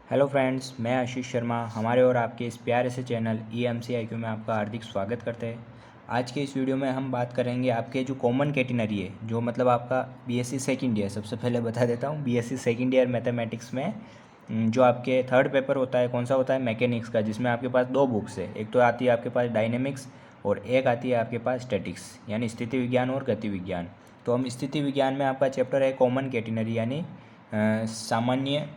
Hello friends, मैं आशीष शर्मा हमारे और आपके इस प्यारे से चैनल EMC IQ में आपका हार्दिक स्वागत करते हैं। आज के इस वीडियो में हम बात करेंगे आपके जो कॉमन कैटेगरी है, जो मतलब आपका BSc सेकेंड ईयर। सबसे पहले बता देता हूँ, BSc सेकेंड ईयर मैथमेटिक्स में जो आपके थर्ड पेपर होता है, कौन सा होता है, मैकेनिक्स का, जिसमें आपके पास दो बुक्स है। एक तो आती है आपके पास डायनेमिक्स और एक आती है आपके पास स्टैटिक्स, यानी स्थिति विज्ञान और गति विज्ञान। तो हम स्थिति विज्ञान में आपका चैप्टर है कॉमन कैटेगरी, यानी सामान्य,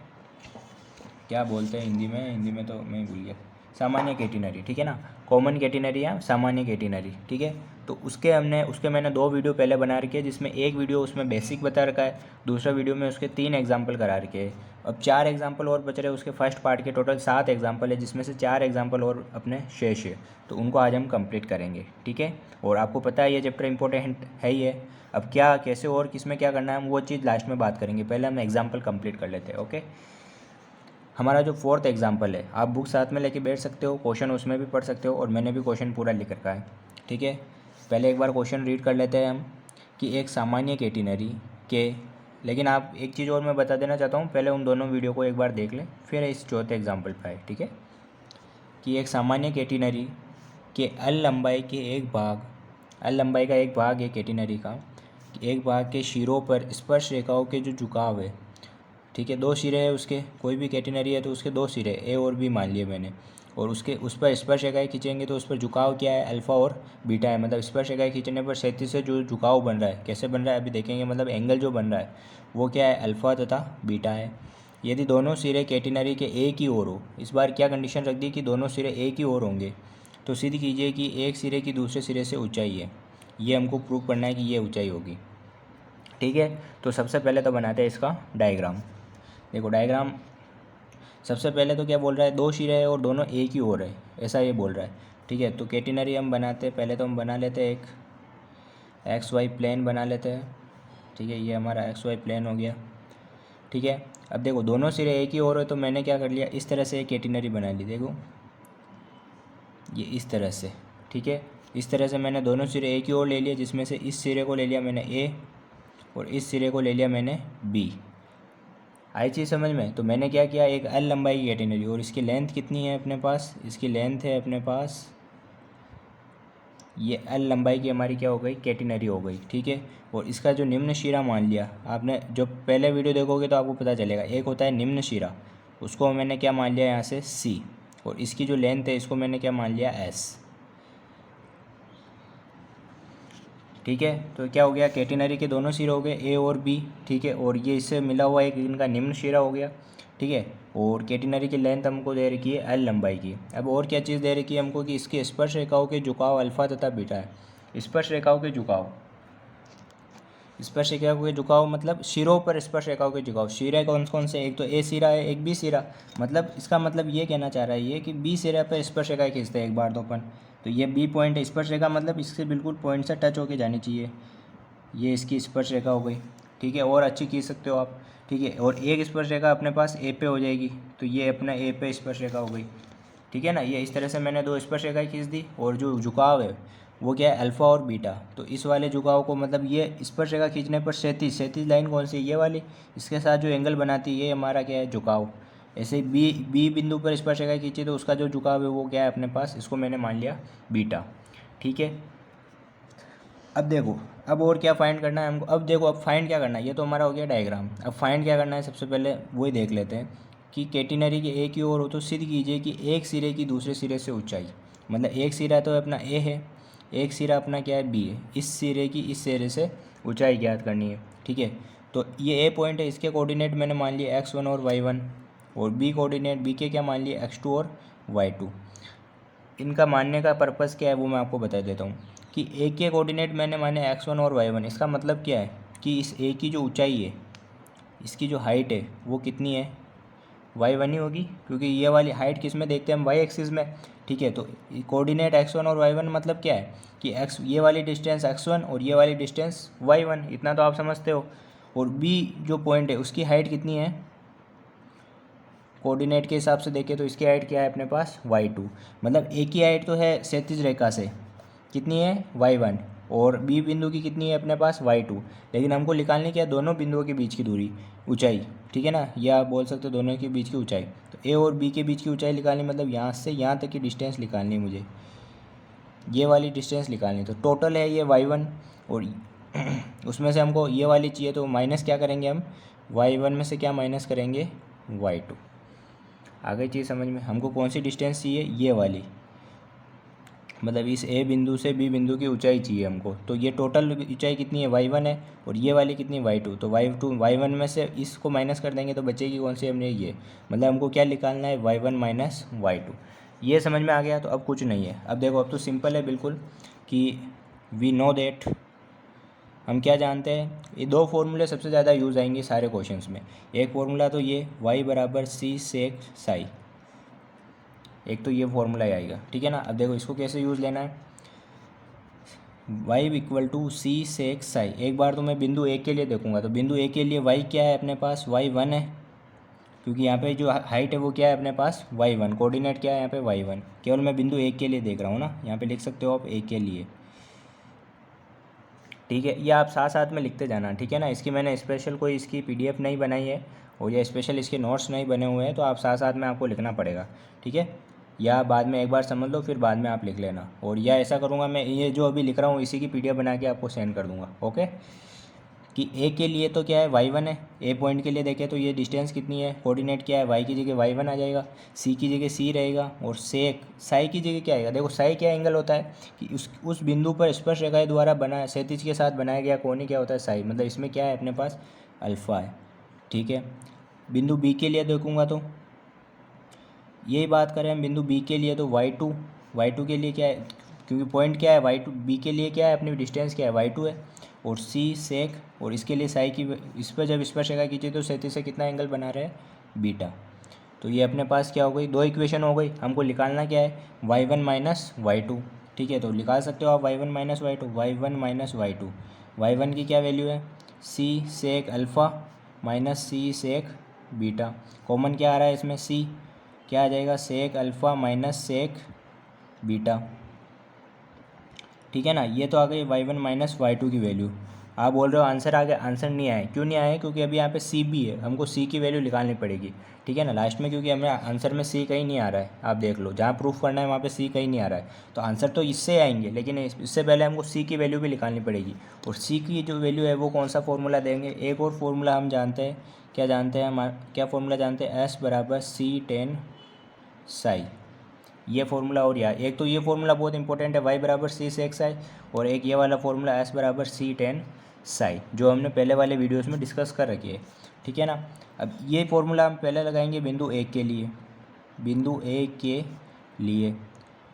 क्या बोलते हैं हिंदी में तो मैं भूल गया, सामान्य कैटेगरी, ठीक है ना। कॉमन कैटेगरी या सामान्य कैटेगरी, ठीक है। तो उसके मैंने दो वीडियो पहले बना रखे हैं, जिसमें एक वीडियो उसमें बेसिक बता रखा है, दूसरा वीडियो में उसके 3 एग्जाम्पल करा रखे हैं। अब 4 एग्जाम्पल और बच रहे हैं उसके फर्स्ट पार्ट के। टोटल 7 एग्जाम्पल है, जिसमें से 4 एग्जाम्पल और अपने शेष है, तो उनको आज हम कंप्लीट करेंगे, ठीक है। और आपको पता है ये चैप्टर इंपॉर्टेंट है ही है। अब क्या, कैसे और किसमें क्या करना है, हम वो चीज़ लास्ट में बात करेंगे। पहले हम एग्जाम्पल कंप्लीट कर लेते हैं, ओके। हमारा जो फोर्थ एग्जाम्पल है, आप बुक साथ में लेके बैठ सकते हो, क्वेश्चन उसमें भी पढ़ सकते हो, और मैंने भी क्वेश्चन पूरा लिख रखा है, ठीक है। पहले एक बार क्वेश्चन रीड कर लेते हैं हम कि एक सामान्य कैटेगरी के, लेकिन आप एक चीज़ और मैं बता देना चाहता हूँ, पहले उन दोनों वीडियो को एक बार देख लें, फिर इस चौथे एग्जाम्पल पर आए, ठीक है। कि एक सामान्य कैटेगरी के एल लंबाई के एक भाग, एल लंबाई का एक भाग है कैटेगरी का, एक भाग के सिरों पर स्पर्श रेखाओं के जो झुकाव है, ठीक है। 2 सिरे है उसके, कोई भी कैटेगरी है तो उसके 2 सिरे, ए और बी मान लिए मैंने, और उसके उस पर स्पर्श रेखाएँ खींचेंगे तो उस पर झुकाव क्या है, अल्फ़ा और बीटा है। मतलब स्पर्श रेखाएँ खींचने पर क्षैतिज से जो झुकाव बन रहा है, कैसे बन रहा है अभी देखेंगे, मतलब एंगल जो बन रहा है वो क्या है, अल्फ़ा तथा बीटा है। यदि दोनों सिरे कैटेगरी के एक ही ओर हो, इस बार क्या कंडीशन रख दी कि दोनों सिरे एक ही ओर होंगे, तो सिद्ध कीजिए कि एक सिरे की दूसरे सिरे से ऊंचाई है। ये हमको प्रूव करना है कि ये ऊंचाई होगी, ठीक है। तो सबसे पहले तो बनाते हैं इसका डायग्राम। देखो डायग्राम, सबसे पहले तो क्या बोल रहा है, 2 सिरे है और दोनों एक ही ओर है, ऐसा ये बोल रहा है, ठीक है। तो कैटेगरी हम बनाते हैं, पहले तो हम बना लेते हैं एक XY प्लेन बना लेते हैं, ठीक है। ये हमारा XY प्लेन हो गया, ठीक है। अब देखो दोनों सिरे एक ही ओर है, तो मैंने क्या कर लिया, इस तरह से एक कैटेगरी बना ली। देखो ये इस तरह से, ठीक है। इस तरह से मैंने दोनों सिरे एक ही ओर ले लिया, जिसमें से इस सिरे को ले लिया मैंने A और इस सिरे को ले लिया मैंने B। आई चीज़ समझ में। तो मैंने क्या किया, एक एल लंबाई की कैटेगरी, और इसकी लेंथ कितनी है अपने पास, इसकी लेंथ है अपने पास, ये एल लंबाई की हमारी क्या हो गई, कैटेगरी हो गई, ठीक है। और इसका जो निम्न शिरा मान लिया आपने, जो पहले वीडियो देखोगे तो आपको पता चलेगा, एक होता है निम्न शिरा, उसको मैंने क्या मान लिया यहाँ से C, और इसकी जो लेंथ है इसको मैंने क्या मान लिया S, ठीक है। तो क्या हो गया, कैटेगरी के दोनों सिरे हो गए A और B, ठीक है। और ये इससे मिला हुआ एक इनका निम्न शिरा हो गया, ठीक है। और कैटेगरी की लेंथ हमको दे रखी है L लंबाई की। अब और क्या चीज़ दे रखी है हमको कि इसके स्पर्श रेखाओं के झुकाव अल्फा तथा बीटा है। स्पर्श रेखाओं के झुकाव, स्पर्श रेखाओं के झुकाव मतलब सिरों पर स्पर्श रेखाओं के झुकाव। सिरे कौन कौन से, एक तो A सिरा है, एक B सिरा। मतलब इसका मतलब ये कहना चाह रहा है ये कि B सिरे पर स्पर्श रेखाएं खींचते हैं एक बार तो अपन, तो ये B पॉइंट है, स्पर्श रेखा मतलब इससे बिल्कुल पॉइंट से टच होके जानी चाहिए। ये इसकी स्पर्श रेखा हो गई, ठीक है। और अच्छी खींच सकते हो आप, ठीक है। और एक स्पर्श रेखा अपने पास A पे हो जाएगी, तो ये अपना A पे स्पर्श रेखा हो गई, ठीक है ना। ये इस तरह से मैंने 2 स्पर्श रेखाएं खींच दी। और जो झुकाव है वो क्या है, अल्फ़ा और बीटा। तो इस वाले झुकाव को, मतलब ये स्पर्श रेखा खींचने पर क्षैतिज लाइन कौन सी, ये वाली, इसके साथ जो एंगल बनाती है ये हमारा क्या है, झुकाव। ऐसे ही बी बिंदु पर स्पर्श रेखा खींची तो उसका जो झुकाव है वो क्या है अपने पास, इसको मैंने मान लिया बीटा, ठीक है। अब देखो, अब और क्या फाइंड करना है हमको। अब देखो, अब फाइंड क्या करना है, ये तो हमारा हो गया डायग्राम। अब फाइंड क्या करना है, सबसे पहले वही देख लेते हैं कि कैटेगरी के एक ही ओर हो तो सिद्ध कीजिए कि एक सिरे की दूसरे सिरे से ऊंचाई। मतलब एक सिरा तो अपना A है, एक सिरा अपना क्या है, B है। इस सिरे की इस सिरे से ऊंचाई ज्ञात करनी है, ठीक है। तो ये A पॉइंट है, इसके कोऑर्डिनेट मैंने मान लिए x1 और y1, और B कोऑर्डिनेट B के क्या मान लिए x2 और y2। इनका मानने का पर्पज़ क्या है वो मैं आपको बता देता हूँ कि ए के कोऑर्डिनेट मैंने माने x1 और y1। इसका मतलब क्या है कि इस ए की जो ऊंचाई है, इसकी जो हाइट है वो कितनी है, y1 ही होगी, क्योंकि ये वाली हाइट किस में देखते हैं हम, y एक्सिस में, ठीक है। तो कोऑर्डिनेट x1 और y1 मतलब क्या है कि x, ये वाली डिस्टेंस x1 और ये वाली डिस्टेंस y1, इतना तो आप समझते हो। और b जो पॉइंट है उसकी हाइट कितनी है, कोऑर्डिनेट के हिसाब से देखें तो इसकी हाइट क्या है अपने पास, y2। मतलब एक ही हाइट तो है क्षैतिज रेखा से, कितनी है, y1, और बी बिंदु की कितनी है अपने पास y2, लेकिन हमको निकालने क्या है दोनों बिंदुओं के बीच की दूरी, ऊंचाई, ठीक है ना, या आप बोल सकते हो दोनों के बीच की ऊंचाई। तो ए और बी के बीच की ऊंचाई निकालनी, मतलब यहाँ से यहाँ तक की डिस्टेंस निकालनी है मुझे, ये वाली डिस्टेंस निकालनी। तो टोटल है ये y1 और उसमें से हमको ये वाली चाहिए, तो माइनस क्या करेंगे हम, y1 में से क्या माइनस करेंगे, y2। आगे चीज़ समझ में, हमको कौन सी डिस्टेंस चाहिए, ये वाली, मतलब इस ए बिंदु से बी बिंदु की ऊंचाई चाहिए हमको। तो ये टोटल ऊंचाई कितनी है, y1 है, और ये वाली कितनी, y2। तो y1 में से इसको माइनस कर देंगे तो बचेगी कौन सी, हमने ये, मतलब हमको क्या निकालना है, y1 माइनस y2। ये समझ में आ गया। तो अब कुछ नहीं है, अब देखो अब तो सिंपल है बिल्कुल, कि वी नो दैट, हम क्या जानते हैं, ये दो फॉर्मूले सबसे ज़्यादा यूज़ आएंगे सारे क्वेश्चंस में। एक फार्मूला तो ये y बराबर सी सेक साई, एक तो ये फॉर्मूला ही आएगा, ठीक है ना। अब देखो इसको कैसे यूज़ लेना है, y इक्वल टू सी सेक साई। एक बार तो मैं बिंदु ए के लिए देखूंगा, तो बिंदु ए के लिए y क्या है अपने पास, y1 है, क्योंकि यहाँ पे जो हाइट है वो क्या है अपने पास, y1, कोऑर्डिनेट क्या है यहाँ पे y1। केवल मैं बिंदु ए के लिए देख रहा हूँ ना, यहाँ पे लिख सकते हो आप ए के लिए, ठीक है। ये आप साथ साथ में लिखते जाना, ठीक है ना। इसकी मैंने स्पेशल कोई इसकी पीडीएफ नहीं बनाई है, और ये स्पेशल इसके नोट्स नहीं बने हुए हैं, तो आप साथ साथ में आपको लिखना पड़ेगा, ठीक है। या बाद में एक बार समझ लो फिर बाद में आप लिख लेना, और या ऐसा करूँगा मैं, ये जो अभी लिख रहा हूँ इसी की पीडीएफ बना के आपको सेंड कर दूँगा, ओके। कि ए के लिए तो क्या है, y1 है, ए पॉइंट के लिए देखें तो ये डिस्टेंस कितनी है, कोऑर्डिनेट क्या है, y की जगह y1 आ जाएगा, सी की जगह सी रहेगा, और सेक साई की जगह क्या आएगा। देखो साई क्या एंगल होता है कि उस बिंदु पर स्पर्श रेखा द्वारा बना क्षैतिज के साथ बनाया गया कोण क्या होता है, साई, मतलब इसमें क्या है अपने पास, अल्फ़ा है, ठीक है। बिंदु बी के लिए देखूँगा तो यही बात करें हम, बिंदु बी के लिए तो y2 के लिए क्या है, क्योंकि पॉइंट क्या है y2, बी के लिए क्या है अपनी डिस्टेंस क्या है, y2 है, और सी सेक, और इसके लिए साई की, इस पर जब स्पर्श रेखा खींची तो क्षैतिज से कितना एंगल बना रहे हैं, बीटा। तो ये अपने पास क्या हो गई, दो इक्वेशन हो गई। हमको निकालना क्या है, y1 माइनस y2, ठीक है। तो निकाल सकते हो आप y1 माइनस y2, y1 की क्या वैल्यू है, सी सेक अल्फ़ा माइनस सी सेक बीटा। कॉमन क्या आ रहा है इसमें, सी, क्या आ जाएगा, सेक अल्फ़ा माइनस सेक बीटा, ठीक है ना। ये तो आ गई y1 माइनस y2 की वैल्यू। आप बोल रहे हो आंसर आ गया, आंसर नहीं आया, क्यों नहीं आया, क्योंकि अभी यहाँ पे सी भी है, हमको सी की वैल्यू निकालनी पड़ेगी, ठीक है ना, लास्ट में, क्योंकि हमें आंसर में सी कहीं नहीं आ रहा है। आप देख लो जहाँ प्रूफ करना है वहाँ पे सी कहीं नहीं आ रहा है, तो आंसर तो इससे आएंगे, लेकिन इससे पहले हमको सी की वैल्यू भी निकालनी पड़ेगी। और सी की जो वैल्यू है वो कौन सा फॉर्मूला देंगे, एक और फॉर्मूला हम जानते हैं, क्या जानते हैं हम, क्या फॉर्मूला जानते हैं, एस बराबर सी टेन साई, ये फॉर्मूला। और यार एक तो ये फॉर्मूला बहुत इंपॉर्टेंट है, y बराबर सी सेक साई, और एक ये वाला फॉर्मूला s बराबर सी टेन साई, जो हमने पहले वाले वीडियोस में डिस्कस कर रखी है, ठीक है ना। अब ये फॉर्मूला हम पहले लगाएंगे बिंदु ए के लिए, बिंदु ए के लिए।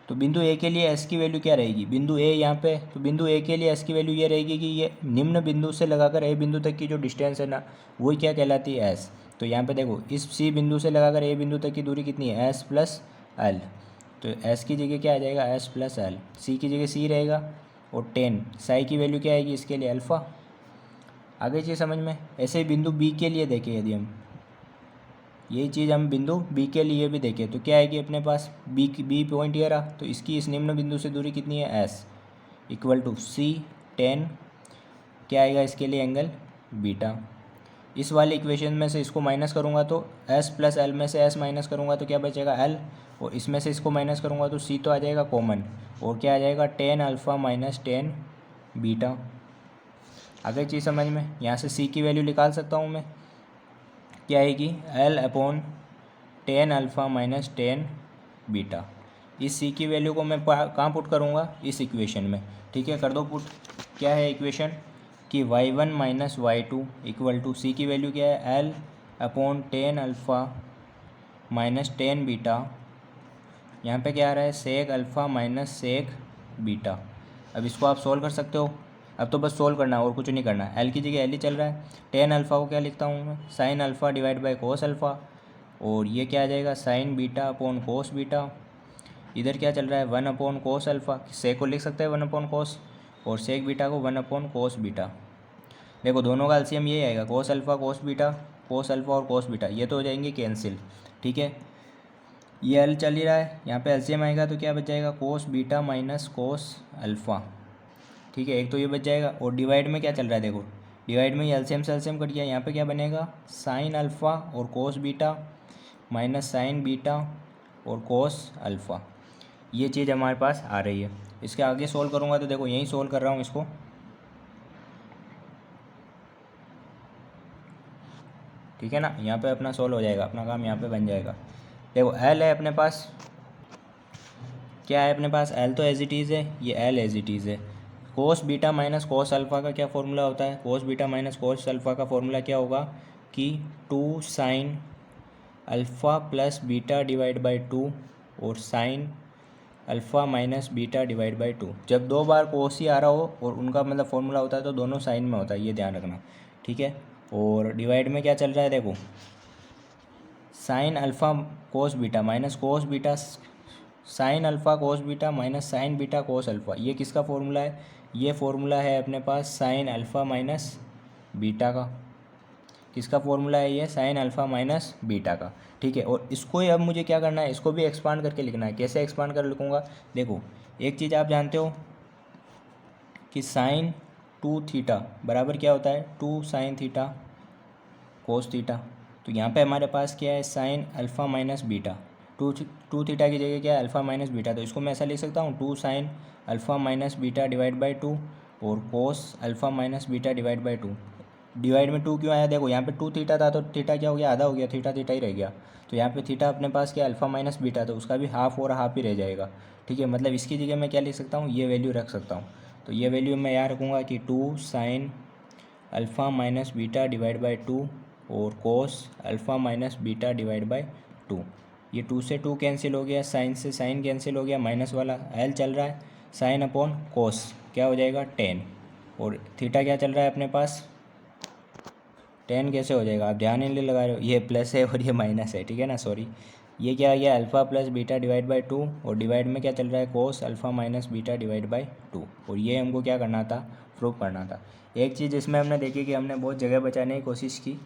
तो बिंदु ए के लिए s की वैल्यू क्या रहेगी, बिंदु ए यहाँ पे, तो बिंदु ए के लिए s की वैल्यू ये रहेगी कि ये निम्न बिंदु से लगाकर ए बिंदु तक की जो डिस्टेंस है ना, वही क्या कहलाती है, s। तो यहाँ पे देखो इस सी बिंदु से लगाकर ए बिंदु तक की दूरी कितनी है, s प्लस एल। तो s की जगह क्या आ जाएगा, s प्लस एल, सी की जगह सी रहेगा, और 10 साई की वैल्यू क्या आएगी इसके लिए, अल्फ़ा। आगे चीज़ समझ में। ऐसे ही बिंदु बी के लिए देखें, यदि हम यही चीज़ हम बिंदु बी के लिए भी देखें तो क्या आएगी अपने पास, बी पॉइंट ये रहा, तो इसकी इस निम्न बिंदु से दूरी कितनी है, s इक्वल टू सी 10, क्या आएगा इसके लिए एंगल बीटा। इस वाले इक्वेशन में से इसको माइनस करूँगा तो s प्लस एल में से s माइनस करूँगा तो क्या बचेगा, l, और इसमें से इसको माइनस करूँगा तो c तो आ जाएगा कॉमन, और क्या आ जाएगा 10 अल्फ़ा माइनस 10 बीटा। आगे चीज़ समझ में। यहाँ से c की वैल्यू निकाल सकता हूँ मैं, क्या आएगी, l upon 10 alpha minus 10 beta. इस c की वैल्यू को मैं कहाँ पुट करूँगा, इस इक्वेशन में, ठीक है, कर दो पुट। क्या है इक्वेशन कि y1 minus y2 equal to सी की वैल्यू क्या है, l upon 10 alpha minus 10 beta. यहाँ पे क्या आ रहा है, सेक अल्फ़ा माइनस सेक बीटा। अब इसको आप सोल्व कर सकते हो, अब तो बस सोल्व करना है और कुछ नहीं करना है। एल की जगह एल ही चल रहा है, 10 अल्फ़ा को क्या लिखता हूँ मैं, sine alpha divide by cos alpha, और ये क्या आ जाएगा, sign beta upon cos beta. इधर क्या चल रहा है, 1 अपॉन कोस अल्फ़ा, सेक को लिख सकते हैं 1 अपॉन कोस, और सेक बीटा को 1 अपॉन कोस बीटा। देखो दोनों का एलसीएम ये आएगा, cos alpha cos beta, cos alpha और कोस बीटा ये तो हो जाएंगे कैंसिल, ठीक है। ये एल चल ही रहा है, यहाँ पे एलसीएम आएगा तो क्या बच जाएगा, cos beta minus cos alpha, ठीक है, एक तो ये बच जाएगा। और डिवाइड में क्या चल रहा है देखो, डिवाइड में एलसीएम से एलसीएम कट गया, यहाँ पे क्या बनेगा साइन अल्फ़ा और cos beta minus sign beta और कोस अल्फ़ा, ये चीज़ हमारे पास आ रही है। इसके आगे सोल्व करूँगा तो देखो यहीं सोल्व कर रहा हूँ इसको, ठीक है ना, यहाँ पे अपना सोल्व हो जाएगा, अपना काम यहाँ पे बन जाएगा। देखो एल है अपने पास, क्या है अपने पास, एल तो एज इट इज़ है, ये एल एज इट इज़ है। Cos beta minus cos alpha का क्या फॉर्मूला होता है, cos beta minus cos alpha का फॉर्मूला क्या होगा कि 2 sine alpha plus beta divide by 2 और sign alpha minus beta divide by 2। जब दो बार कोस ही आ रहा हो और उनका मतलब फॉर्मूला होता है तो दोनों साइन में होता है, ये ध्यान रखना, ठीक है। और डिवाइड में क्या चल रहा है देखो, sine alpha cos beta minus cos beta sine alpha cos beta minus sign beta cos alpha, ये किसका फॉर्मूला है, ये फॉर्मूला है अपने पास साइन अल्फ़ा माइनस बीटा का। किसका फॉर्मूला है ये, साइन अल्फ़ा माइनस बीटा का, ठीक है। और इसको ही अब मुझे क्या करना है, इसको भी एक्सपांड करके लिखना है। कैसे एक्सपांड कर लिखूँगा, देखो एक चीज़ आप जानते हो कि साइन 2 थीटा बराबर क्या होता है 2 साइन थीटा कोस थीटा। तो यहाँ पे हमारे पास क्या है sine alpha minus beta, two theta की जगह क्या है अल्फ़ा माइनस बीटा, तो इसको मैं ऐसा लिख सकता हूँ 2 sign alpha minus beta divide by 2 और cos alpha minus beta divide by 2। Divide में 2 क्यों आया, देखो यहाँ पे 2 थीटा था तो थीटा क्या हो गया, आधा हो गया, थीटा थीटा ही रह गया। तो यहाँ पे थीटा अपने पास क्या अल्फ़ा माइनस बीटा, तो उसका भी हाफ और हाफ ही रह जाएगा, ठीक है। मतलब इसकी जगह मैं क्या लिख सकता हूँ, ये वैल्यू रख सकता हूँ। तो ये वैल्यू मैं यहाँ रखूँगा कि 2 sign alpha minus beta divide by 2 और cos alpha minus beta divide by 2। ये 2 से 2 कैंसिल हो गया, साइन से साइन कैंसिल हो गया, माइनस वाला एल चल रहा है, साइन अपॉन कोस क्या हो जाएगा 10, और थीटा क्या चल रहा है अपने पास 10 कैसे हो जाएगा, आप ध्यान नहीं लगा रहे हो, ये प्लस है और ये माइनस है, ठीक है ना, सॉरी। ये क्या आ गया alpha plus beta divide by 2 और डिवाइड में क्या चल रहा है cos alpha minus beta divide by 2, और ये हमको क्या करना था, प्रूव करना था। एक चीज़ इसमें हमने देखी कि हमने बहुत जगह बचाने की कोशिश की,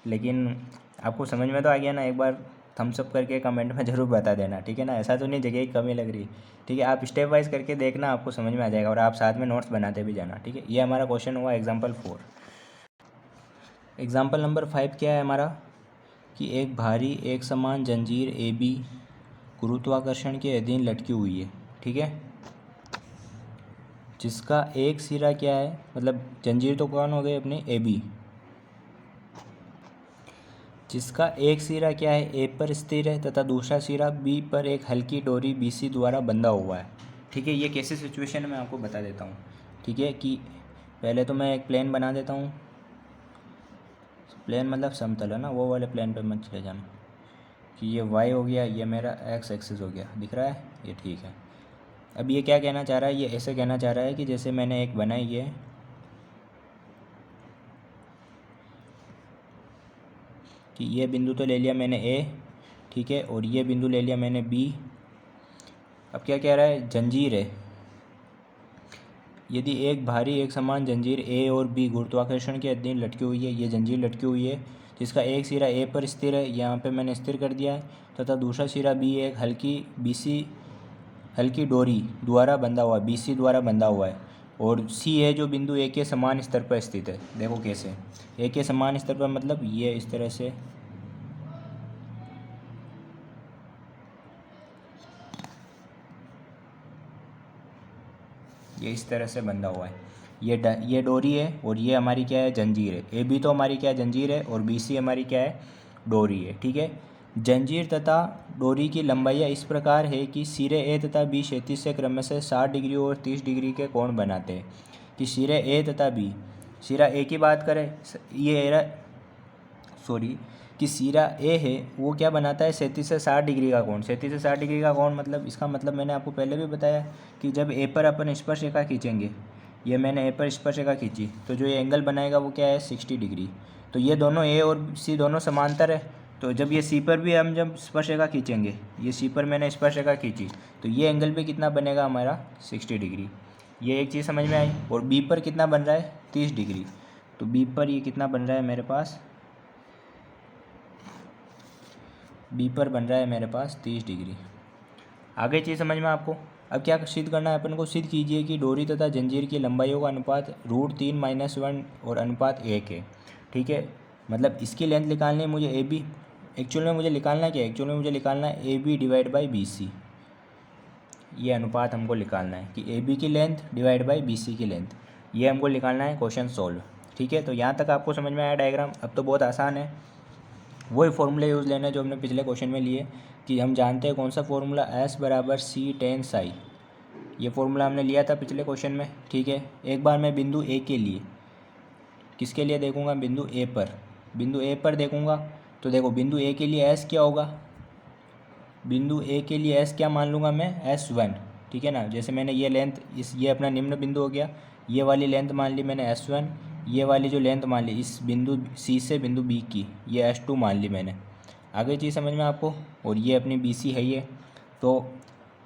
लेकिन आपको समझ में तो आ गया ना, एक बार थम्स अप करके कमेंट में ज़रूर बता देना, ठीक है ना, ऐसा तो नहीं जगह की कमी लग रही, ठीक है। आप स्टेप वाइज करके देखना, आपको समझ में आ जाएगा, और आप साथ में नोट्स बनाते भी जाना, ठीक है। ये हमारा क्वेश्चन हुआ एग्जाम्पल 4। एग्जाम्पल नंबर 5 क्या है हमारा कि एक भारी एक समान जंजीर ए बी गुरुत्वाकर्षण के अधीन लटकी हुई है, ठीक है, जिसका एक सिरा क्या है, मतलब जंजीर तो कौन हो गई अपनी ए बी, जिसका एक सिरा क्या है ए पर स्थिर है तथा दूसरा सिरा बी पर एक हल्की डोरी बी सी द्वारा बंधा हुआ है, ठीक है। ये कैसे सिचुएशन है मैं आपको बता देता हूँ, ठीक है। कि पहले तो मैं एक प्लेन बना देता हूँ, प्लेन मतलब समतल है ना, वो वाले प्लेन पे मत चले जाना, कि ये वाई हो गया, ये मेरा एक्स एक्सिस हो गया, दिख रहा है ये, ठीक है। अब ये क्या कहना चाह रहा है, ये ऐसे कहना चाह रहा है कि जैसे मैंने एक बनाई है, कि ये बिंदु तो ले लिया मैंने ए, ठीक है, और ये बिंदु ले लिया मैंने बी। अब क्या कह रहा है, जंजीर है, यदि एक भारी एक समान जंजीर ए और बी गुरुत्वाकर्षण के अधीन लटकी हुई है, ये जंजीर लटकी हुई है, जिसका एक सिरा ए पर स्थिर है, यहाँ पे मैंने स्थिर कर दिया है, तथा दूसरा सिरा बी एक हल्की डोरी द्वारा बंधा हुआ है, बी सी द्वारा बंधा हुआ है, और सी है जो बिंदु ए के समान स्तर पर स्थित है। देखो कैसे, ए के समान स्तर पर मतलब ये इस तरह से, ये इस तरह से बंधा हुआ है, ये डोरी है और ये हमारी क्या है जंजीर है। ए बी तो हमारी क्या है जंजीर है और बी सी हमारी क्या है डोरी है, ठीक है। जंजीर तथा डोरी की लंबाइयाँ इस प्रकार है कि सिरे ए तथा बी क्षैतिज से क्रमशः 60 डिग्री और 30 डिग्री के कोण बनाते हैं। कि सिरे ए तथा बी, सिरा ए की बात करें, ये सॉरी कि सिरा ए है वो क्या बनाता है 37 से 60 डिग्री का कोण। 37 से 60 डिग्री का कोण मतलब इसका मतलब मैंने आपको पहले भी बताया कि जब ए पर अपन स्पर्श रेखा खींचेंगे, ये मैंने ए पर स्पर्श रेखा खींची तो जो ये एंगल बनाएगा वो क्या है 60 डिग्री। तो ये दोनों ए और सी दोनों समांतर है, तो जब ये सी पर भी हम जब स्पर्श रेखा खींचेंगे, ये सी पर मैंने स्पर्श रेखा खींची तो ये एंगल भी कितना बनेगा हमारा 60 डिग्री। ये एक चीज़ समझ में आई। और बी पर कितना बन रहा है 30 डिग्री, तो बी पर ये कितना बन रहा है मेरे पास, बी पर बन रहा है मेरे पास 30 डिग्री। आगे चीज़ समझ में आपको, अब क्या सिद्ध करना है अपन को, सिद्ध कीजिए कि डोरी तथा जंजीर की लंबाइयों का अनुपात √3 - 1 और अनुपात 1 है। ठीक है, मतलब इसकी लेंथ निकालनी है मुझे ए बी, एक्चुअल में मुझे निकालना क्या है, एक्चुअल में मुझे निकालना है A B divide by B C. ये अनुपात हमको निकालना है कि ए बी की length divide by B C की लेंथ, ये हमको निकालना है क्वेश्चन सॉल्व। ठीक है, तो यहाँ तक आपको समझ में आया डायग्राम। अब तो बहुत आसान है, वही फॉर्मूले यूज़ लेना है जो हमने पिछले क्वेश्चन में लिए, कि हम जानते हैं कौन सा फॉर्मूला, एस बराबर सी टेन साई, ये फॉर्मूला हमने लिया था पिछले क्वेश्चन में। ठीक है, एक बार मैं बिंदु ए के लिए, किसके लिए देखूंगा, बिंदु ए पर, बिंदु ए पर देखूंगा। तो देखो बिंदु ए के लिए एस क्या होगा, बिंदु ए के लिए एस क्या मान लूँगा मैं, S1। ठीक है ना, जैसे मैंने ये लेंथ, ये अपना निम्न बिंदु हो गया, ये वाली लेंथ मान ली मैंने S1, ये वाली जो लेंथ मान ली इस बिंदु सी से बिंदु बी की, ये S2 मान ली मैंने। आगे चीज़ समझ में आपको, और ये अपनी BC है ये। तो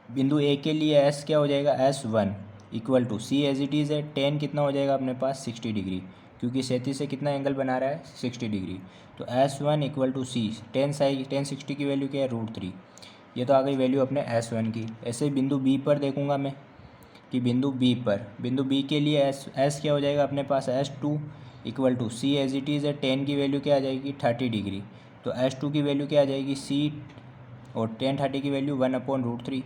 बिंदु ए के लिए एस क्या हो जाएगा, S1 equal to C as it is है, टेन कितना हो जाएगा अपने पास 60 डिग्री, क्योंकि 37 से कितना एंगल बना रहा है 60 डिग्री। तो S1 equal to C, ten 60 की वैल्यू क्या है √3, ये तो आ गई वैल्यू अपने S1 की। ऐसे ही बिंदु बी पर देखूंगा मैं कि बिंदु बी पर, बिंदु बी के लिए एस क्या हो जाएगा अपने पास S2 equal to C as it is है, टेन की वैल्यू क्या आ जाएगी 30 डिग्री, तो S2 की वैल्यू क्या आ जाएगी सी, और टेन 30 की वैल्यू 1/√3,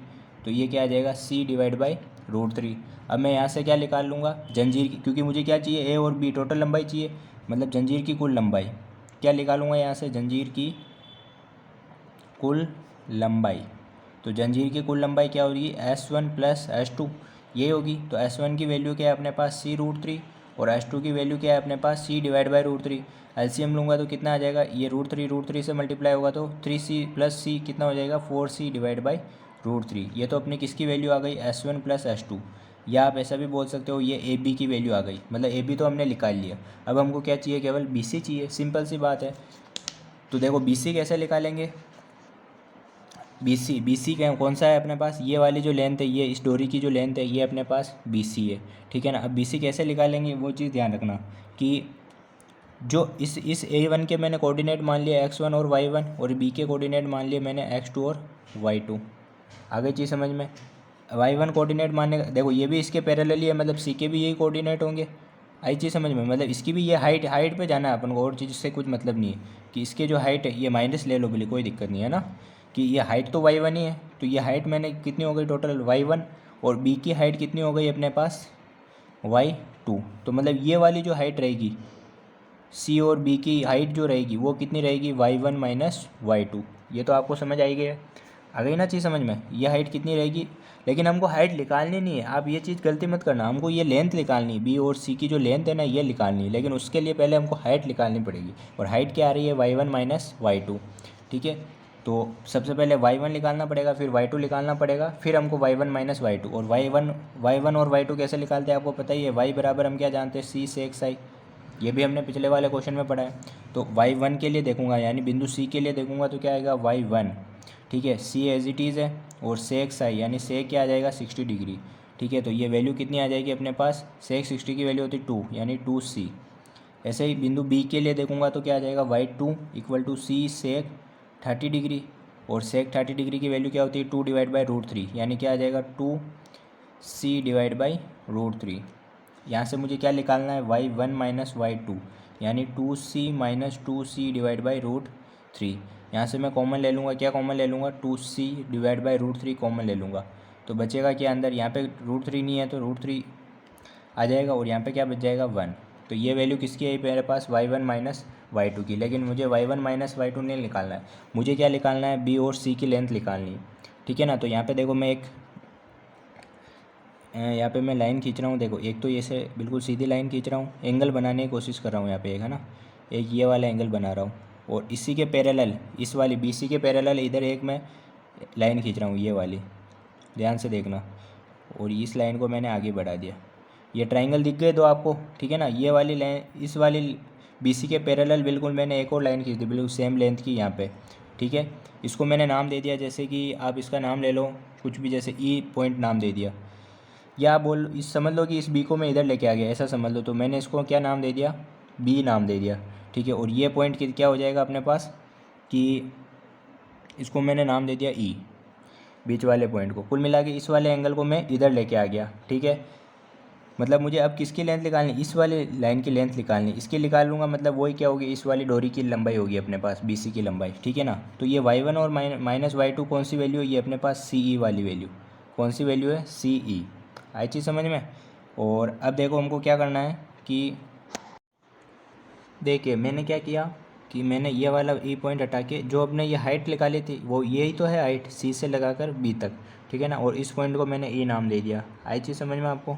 तो ये क्या आ जाएगा सी डिवाइड बाई √3। अब मैं यहाँ से क्या निकाल लूँगा, जंजीर की, क्योंकि मुझे क्या चाहिए, ए और बी टोटल लंबाई चाहिए, मतलब जंजीर की कुल लंबाई क्या निकालूंगा यहाँ से, जंजीर की कुल लंबाई। तो जंजीर की कुल लंबाई क्या होगी, S1 प्लस S2 ये होगी। तो S1 की वैल्यू क्या है अपने पास सी √3, और S2 की वैल्यू क्या है अपने पास सी डिवाइड बाई √3। एलसीएम लूँगा तो कितना आ जाएगा, ये √3 से मल्टीप्लाई होगा तो 3C प्लस सी कितना हो जाएगा 4C डिवाइड बाई √3। ये तो अपनी किसकी वैल्यू आ गई, S1 प्लस S2, या आप ऐसा भी बोल सकते हो ये ए बी की वैल्यू आ गई, मतलब ए बी तो हमने निकाल लिया। अब हमको क्या चाहिए, केवल बी सी चाहिए, सिंपल सी बात है। तो देखो बी सी कैसे निकालेंगे, बी सी कौन सा है अपने पास, ये वाली जो लेंथ है, ये इस डोरी की जो लेंथ है ये अपने पास बी सी है। ठीक है ना, अब बी सी कैसे निकालेंगे वो चीज़ ध्यान रखना कि जो इस A1 के मैंने कोऑर्डिनेट मान लिया x1 और y1, और बी के कोऑर्डिनेट मान लिए मैंने x2 और y2। आगे चीज़ समझ में, y1 कोऑर्डिनेट मानने का, देखो ये भी इसके पैरेलल ही है, मतलब सी के भी यही कोऑर्डिनेट होंगे। आई चीज़ समझ में, मतलब इसकी भी ये हाइट पे जाना है अपन को, और चीज़ से कुछ मतलब नहीं है कि इसके जो हाइट है ये माइनस ले लो बोले, कोई दिक्कत नहीं है ना, कि ये हाइट तो y1 ही है। तो ये हाइट मैंने कितनी हो गई टोटल y1, और बी की हाइट कितनी हो गई अपने पास y2। तो मतलब ये वाली जो हाइट रहेगी सी और बी की हाइट जो रहेगी वो कितनी रहेगी y1 माइनस y2। ये तो आपको समझ आई गई है, आ गई ना चीज़ समझ में, ये हाइट कितनी रहेगी। लेकिन हमको हाइट निकालनी नहीं है, आप ये चीज़ गलती मत करना, हमको ये लेंथ निकालनी है, बी और सी की जो लेंथ है ना ये निकालनी है, लेकिन उसके लिए पहले हमको हाइट निकालनी पड़ेगी, और हाइट क्या आ रही है y1 माइनस y2। ठीक है, तो सबसे पहले y1 निकालना पड़ेगा, फिर y2 निकालना पड़ेगा, फिर हमको y1 माइनस y2, और y1 और y2 कैसे निकालते हैं आपको पता ही है, y बराबर हम क्या जानते हैं सी सेक साई, ये भी हमने पिछले वाले क्वेश्चन में पढ़ा है। तो y1 के लिए देखूंगा, यानी बिंदु सी के लिए देखूंगा तो क्या आएगा y1। ठीक है, सी एज इट इज़ है, और सेक साई यानी सेक क्या आ जाएगा 60 डिग्री। ठीक है, तो ये वैल्यू कितनी आ जाएगी अपने पास, सेक 60 की वैल्यू होती है 2, यानी 2C। ऐसे ही बिंदु बी के लिए देखूंगा तो क्या आ जाएगा y2 equal to C sec 30 degree, और सेक 30 डिग्री की वैल्यू क्या होती है 2 डिवाइड बाई √3, यानी क्या आ जाएगा 2C डिवाइड बाई √3। यहाँ से मुझे क्या निकालना है y1 माइनस y2, यानी 2C minus 2C divide by √3। यहाँ से मैं कॉमन ले लूँगा, क्या कॉमन ले लूँगा 2C डिवाइड बाई √3 कॉमन ले लूँगा, तो बचेगा क्या अंदर, यहाँ पे √3 नहीं है तो √3 आ जाएगा, और यहाँ पे क्या बच जाएगा 1। तो ये वैल्यू किसकी है मेरे पास y1 माइनस y2 की, लेकिन मुझे y1 माइनस y2 नहीं निकालना है, मुझे क्या निकालना है b और c की लेंथ निकालनी है। ठीक है ना, तो यहाँ पे देखो मैं यहाँ पे मैं लाइन खींच रहा हूँ, देखो एक तो ये से बिल्कुल सीधी लाइन खींच रहा हूँ, एंगल बनाने की कोशिश कर रहा हूँ यहाँ पे एक, है ना, एक ये वाला एंगल बना रहा हूँ, और इसी के पैरेलल इस वाली BC के पैरेलल इधर एक मैं लाइन खींच रहा हूँ, ये वाली, ध्यान से देखना, और इस लाइन को मैंने आगे बढ़ा दिया। ये ट्राइंगल दिख गए तो आपको, ठीक है ना, ये वाली लाइन इस वाली BC के पैरेलल बिल्कुल मैंने एक और लाइन खींच दी बिल्कुल सेम लेंथ की यहाँ पे। ठीक है, इसको मैंने नाम दे दिया, जैसे कि आप इसका नाम ले लो कुछ भी, जैसे E पॉइंट नाम दे दिया, या आप बोल इस समझ लो कि इस B को मैं इधर लेके आ गया, ऐसा समझ लो, तो मैंने इसको क्या नाम दे दिया B नाम दे दिया। ठीक है, और ये पॉइंट क्या हो जाएगा अपने पास कि इसको मैंने नाम दे दिया E। बीच वाले पॉइंट को। कुल मिला के इस वाले एंगल को मैं इधर लेके आ गया, ठीक है। मतलब मुझे अब किसकी लेंथ निकालनी, इस वाले लाइन की लेंथ निकालनी, इसकी निकाल लूँगा मतलब वही क्या होगी, इस वाली डोरी की लंबाई होगी अपने पास, BC की लंबाई, ठीक है ना। तो ये y1 और माइनस y2 कौन सी वैल्यू है, ये अपने पास CE वाली वैल्यू, कौन सी वैल्यू है, CE। आई चीज़ समझ में। और अब देखो हमको क्या करना है कि देखिए मैंने क्या किया कि मैंने ये वाला E पॉइंट हटा के जो अपने ये हाइट निकाली थी वो यही तो है हाइट, C से लगाकर B तक, ठीक है ना। और इस पॉइंट को मैंने E नाम दे दिया। आई चीज़ समझ में आपको।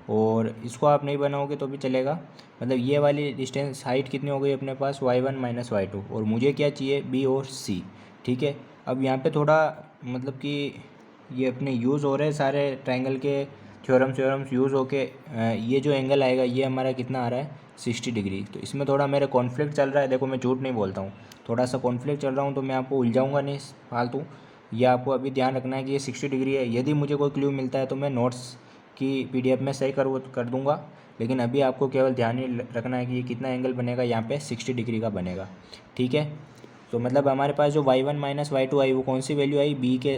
और इसको आप नहीं बनाओगे तो भी चलेगा। मतलब ये वाली डिस्टेंस हाइट कितनी हो गई अपने पास, y1 माइनस y2, और मुझे क्या चाहिए, B और C, ठीक है। अब यहाँ पे थोड़ा मतलब कि ये अपने यूज़ हो रहे हैं सारे ट्रायंगल के थ्योरम्स यूज़ होके ये जो एंगल आएगा ये हमारा कितना आ रहा है, 60 डिग्री। तो इसमें थोड़ा मेरे कॉन्फ्लिक्ट चल रहा है, देखो मैं झूठ नहीं बोलता हूँ, थोड़ा सा कॉन्फ्लिक्ट चल रहा हूँ, तो मैं आपको उलझाऊंगा नहीं फालतू। ये आपको अभी ध्यान रखना है कि ये 60 डिग्री है। यदि मुझे कोई क्लू मिलता है तो मैं नोट्स की PDF में सही कर दूंगा, लेकिन अभी आपको केवल ध्यान ही रखना है कि ये कितना एंगल बनेगा, यहाँ पे 60 डिग्री का बनेगा, ठीक है। तो मतलब हमारे पास जो y1 माइनस y2 आई वो कौन सी वैल्यू आई,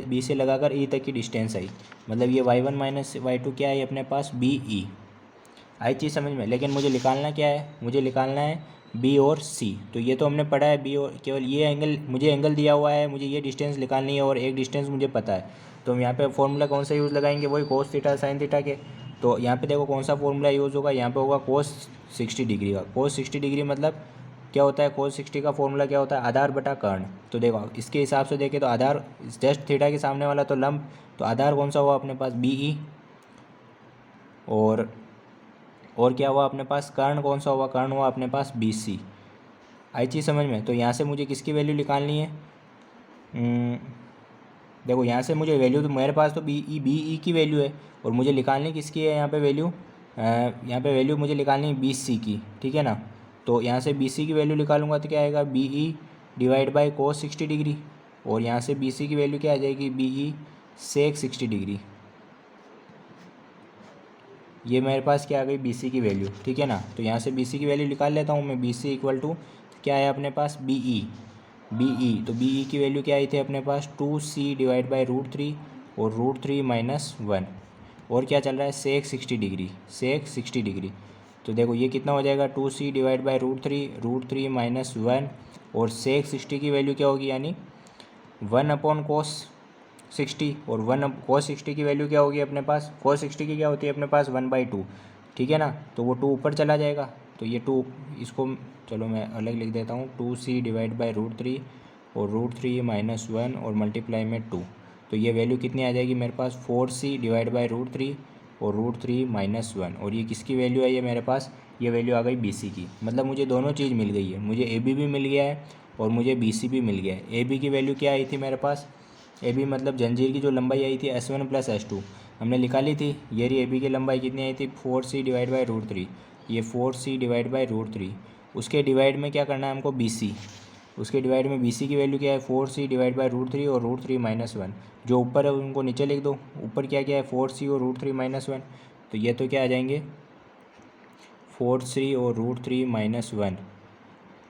B से लगाकर E तक की डिस्टेंस आई। मतलब ये y1 माइनस y2 क्या है अपने पास, BE। आई चीज़ समझ में। लेकिन मुझे निकालना क्या है, मुझे निकालना है B और C। तो ये तो हमने पढ़ा है, B और केवल ये एंगल, मुझे एंगल दिया हुआ है, मुझे ये डिस्टेंस निकालनी है और एक डिस्टेंस मुझे पता है। तो हम यहाँ पे फॉर्मूला कौन सा यूज़ लगाएंगे, वही cos थीटा sin थीटा के। तो यहाँ पे देखो कौन सा फॉर्मूला यूज़ होगा, यहाँ पे होगा cos 60 डिग्री का। cos 60 डिग्री मतलब क्या होता है, cos 60 का फॉर्मूला क्या होता है, आधार बटा कर्ण। तो देखो इसके हिसाब से देखें तो आधार जस्ट थीटा के सामने वाला तो लंब, तो आधार कौन सा हुआ अपने पास, BE। और क्या हुआ अपने पास, कर्ण कौन सा हुआ, कर्ण हुआ अपने पास BC। आई चीज़ समझ में। तो यहाँ से मुझे किसकी वैल्यू निकालनी है, देखो यहाँ से मुझे वैल्यू, तो मेरे पास तो BE की वैल्यू है, और मुझे निकालनी किसकी है यहाँ पे वैल्यू, यहाँ पे वैल्यू मुझे निकालनी है BC की, ठीक है ना। तो यहाँ से BC की वैल्यू निकालूंगा तो क्या आएगा, BE divide by cos 60 degree, और यहाँ से BC की वैल्यू क्या आ जाएगी, BE sec 60 डिग्री। ये मेरे पास क्या आ गई, BC की वैल्यू, ठीक है ना। तो यहाँ से BC की वैल्यू निकाल लेता हूँ मैं। BC इक्वल टू क्या है अपने पास, BE। तो BE की वैल्यू क्या आई थी अपने पास, 2C डिवाइड बाई √3 और √3 माइनस 1। और क्या चल रहा है, सेक 60 डिग्री, सेक 60 डिग्री। तो देखो ये कितना हो जाएगा, 2C डिवाइड बाई √3 माइनस 1, और सेक 60 की वैल्यू क्या होगी, यानी 1/cos 60, और 1/cos 60 की वैल्यू क्या होगी अपने पास, cos 60 की क्या होती है अपने पास, 1/2, ठीक है ना। तो वो 2 ऊपर चला जाएगा, तो ये 2 इसको चलो मैं अलग लिख देता हूँ, 2C डिवाइड बाई √3 और √3 माइनस 1 और मल्टीप्लाई में 2। तो ये वैल्यू कितनी आ जाएगी मेरे पास, 4C डिवाइड बाई √3 और √3 माइनस 1। और ये किसकी वैल्यू है, ये मेरे पास ये वैल्यू आ गई BC की। मतलब मुझे दोनों चीज़ मिल गई है, मुझे AB भी मिल गया है और मुझे BC भी मिल गया है। AB की वैल्यू क्या आई थी मेरे पास, AB मतलब जंजीर की जो लंबाई आई थी S1 प्लस S2 हमने निकाली थी। ये रही AB की लंबाई कितनी आई थी, 4C डिवाइड बाई √3, ये 4C डिवाइड बाई √3। उसके डिवाइड में क्या करना है हमको, BC। उसके डिवाइड में BC की वैल्यू क्या है, 4C डिवाइड बाई √3 और √3 माइनस 1। जो ऊपर है उनको नीचे लिख दो, ऊपर क्या क्या है, 4C और √3 माइनस 1। तो ये तो क्या आ जाएंगे, 4C और √3 माइनस 1,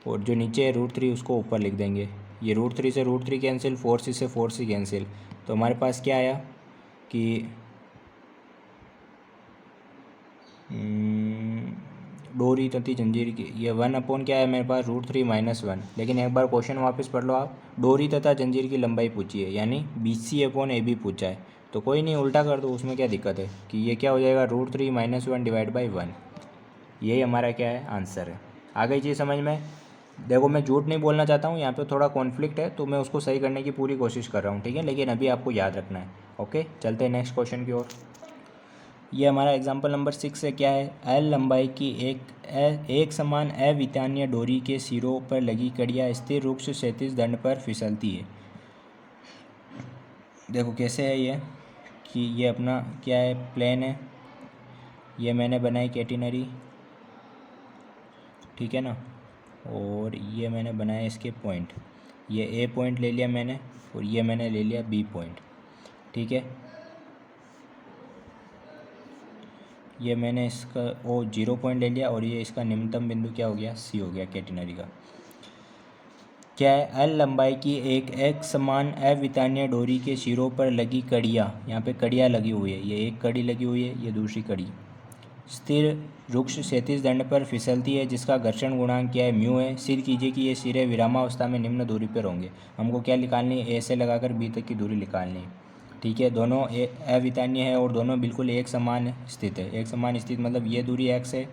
और जो नीचे है √3 उसको ऊपर लिख देंगे। ये √3 से √3 कैंसिल, 4C से 4C कैंसिल। तो हमारे पास क्या आया कि डोरी तथी जंजीर की, ये 1 क्या है मेरे पास, √3 माइनस 1। लेकिन एक बार क्वेश्चन वापस पढ़ लो आप, डोरी तथा जंजीर की लंबाई पूछी है, यानी BC/AB पूछा है। तो कोई नहीं, उल्टा कर दो, उसमें क्या दिक्कत है कि ये क्या हो जाएगा, √3 माइनस 1 डिवाइड बाई 1। यही हमारा क्या है, आंसर है। आ गई चीज़ समझ में। देखो मैं झूठ नहीं बोलना चाहता हूँ, यहाँ पे थोड़ा कॉन्फ्लिक्ट है तो मैं उसको सही करने की पूरी कोशिश कर रहा हूँ, ठीक है। लेकिन अभी आपको याद रखना है। ओके, चलते हैं नेक्स्ट क्वेश्चन की ओर। ये हमारा एग्जाम्पल नंबर 6 है, क्या है, L लंबाई की एक समान अवितानीय डोरी के सिरों पर लगी कड़ियाँ स्थिर रूप से क्षैतिज दंड पर फिसलती है। देखो कैसे है ये, कि ये अपना क्या है, प्लेन है, ये मैंने बनाई कैटिनरी, ठीक है ना। और ये मैंने बनाया इसके पॉइंट, ये A पॉइंट ले लिया मैंने, और ये मैंने ले लिया B पॉइंट, ठीक है। ये मैंने इसका 0 पॉइंट ले लिया, और ये इसका निम्नतम बिंदु क्या हो गया, C हो गया कैटिनरी का। क्या है, एल लंबाई की एक समान अवितानीय डोरी के सिरों पर लगी कड़ियाँ, यहाँ पे कड़ियाँ लगी हुई है, ये एक कड़ी लगी हुई है, ये दूसरी कड़ी स्थिर रुक्ष क्षैतिज दंड पर फिसलती है जिसका घर्षण गुणांक क्या है, म्यू है। सिर कीजिए कि ये सिरे विरामावस्था में निम्न दूरी पर होंगे। हमको क्या निकालनी है, ए से लगाकर बी तक की दूरी निकालनी है। ठीक है, दोनों अवितानीय है और दोनों बिल्कुल एक समान स्थित है। एक समान स्थित मतलब ये दूरी एक्स है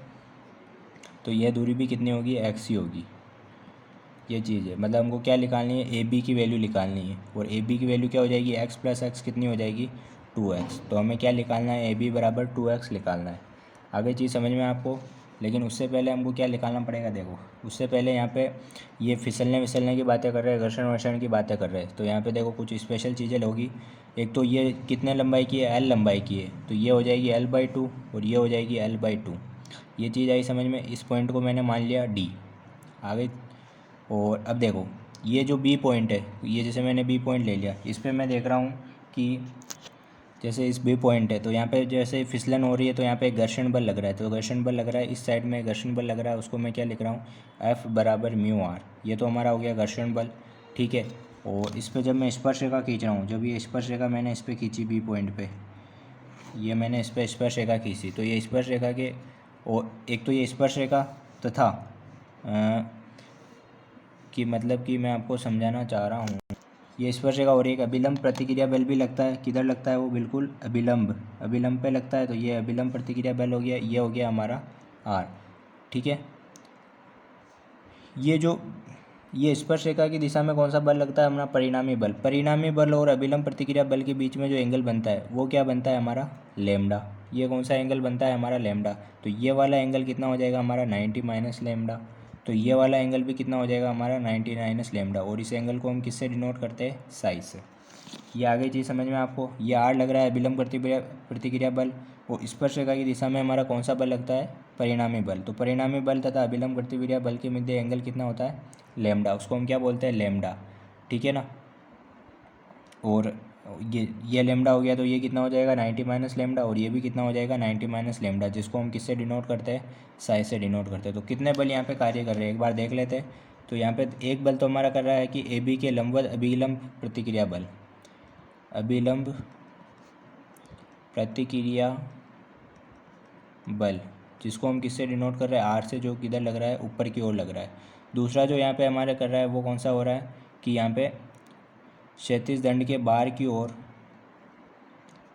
तो यह दूरी भी कितनी होगी, एक्स ही होगी। ये चीज़ है, मतलब हमको क्या निकालनी है, ए बी की वैल्यू निकालनी है। और ए बी की वैल्यू क्या हो जाएगी, एक्स प्लस एक्स कितनी हो जाएगी, 2x। तो हमें क्या निकालना है, ए बी बराबर 2x निकालना है। आगे चीज़ समझ में आपको, लेकिन उससे पहले हमको क्या निकालना पड़ेगा, देखो उससे पहले यहाँ पे ये फिसलने विसलने की बातें कर रहे हैं, घर्षण वर्षण की बातें कर रहे हैं, तो यहाँ पे देखो कुछ स्पेशल चीज़ें होगी। एक तो ये कितने लंबाई की है, एल लंबाई की है, तो ये हो जाएगी l/2 और ये हो जाएगी l/2। ये चीज़ आई समझ में। इस पॉइंट को मैंने मान लिया डी। आगे और अब देखो ये जो बी पॉइंट है, ये जैसे मैंने बी पॉइंट ले लिया, इस पर मैं देख रहा हूँ कि जैसे इस बी पॉइंट है तो यहाँ पे जैसे फिसलन हो रही है तो यहाँ पे घर्षण बल लग रहा है, तो घर्षण बल लग रहा है इस साइड में, घर्षण बल लग रहा है, उसको मैं क्या लिख रहा हूँ, F बराबर म्यू आर। ये तो हमारा हो गया घर्षण बल। ठीक है, और इस पर जब मैं स्पर्श रेखा खींच रहा हूँ, जब ये स्पर्श रेखा मैंने इस पर खींची बी पॉइंट पे, ये मैंने इस पर स्पर्श रेखा खींची, तो ये स्पर्श रेखा के, और एक तो ये स्पर्श रेखा तथा कि मतलब कि मैं आपको समझाना चाह रहा हूँ, ये स्पर्श रेखा और एक अभिलंब प्रतिक्रिया बल भी लगता है। किधर लगता है वो, बिल्कुल अभिलंब पे लगता है। तो ये अभिलंब प्रतिक्रिया बल हो गया, ये हो गया हमारा आर। ठीक है, ये स्पर्श रेखा की दिशा में कौन सा बल लगता है, हमारा परिणामी बल। परिणामी बल और अभिलंब प्रतिक्रिया बल के बीच में जो एंगल बनता है वो क्या बनता है, हमारा लेमडा। ये कौन सा एंगल बनता है, हमारा लेमडा। तो ये वाला एंगल कितना हो जाएगा, हमारा 90 माइनस लेमडा। तो ये वाला एंगल भी कितना हो जाएगा, हमारा 90 माइनस लेमडा। और इस एंगल को हम किससे डिनोट करते हैं, साई से। ये आगे चीज़ समझ में आपको। ये आर लग रहा है अभिलंब प्रतिक्रिया बल, और स्पर्श रेखा की दिशा में हमारा कौन सा बल लगता है, परिणामी बल। तो परिणामी बल तथा अभिलंब प्रतिक्रिया बल के मध्य एंगल कितना होता है, लेमडा। उसको हम क्या बोलते हैं, लेमडा। ठीक है ना। और ये लेमडा हो गया तो ये कितना हो जाएगा, 90 माइनस लेमडा, और ये भी कितना हो जाएगा, 90 माइनस लेमडा, जिसको हम किससे डिनोट करते हैं, साई से डिनोट करते हैं। तो कितने बल यहाँ पे कार्य कर रहे हैं एक बार देख लेते हैं। तो यहाँ पे एक बल तो हमारा कर रहा है कि ए बी के लंबवत अभिलंब प्रतिक्रिया बल, अभिलंब प्रतिक्रिया बल, जिसको हम किससे डिनोट कर रहे हैं, आर से, जो किधर लग रहा है, ऊपर की ओर लग रहा है। दूसरा जो यहाँ पे हमारे कर रहा है वो कौन सा हो रहा है कि यहाँ पे क्षैतिज दंड के बाहर की ओर,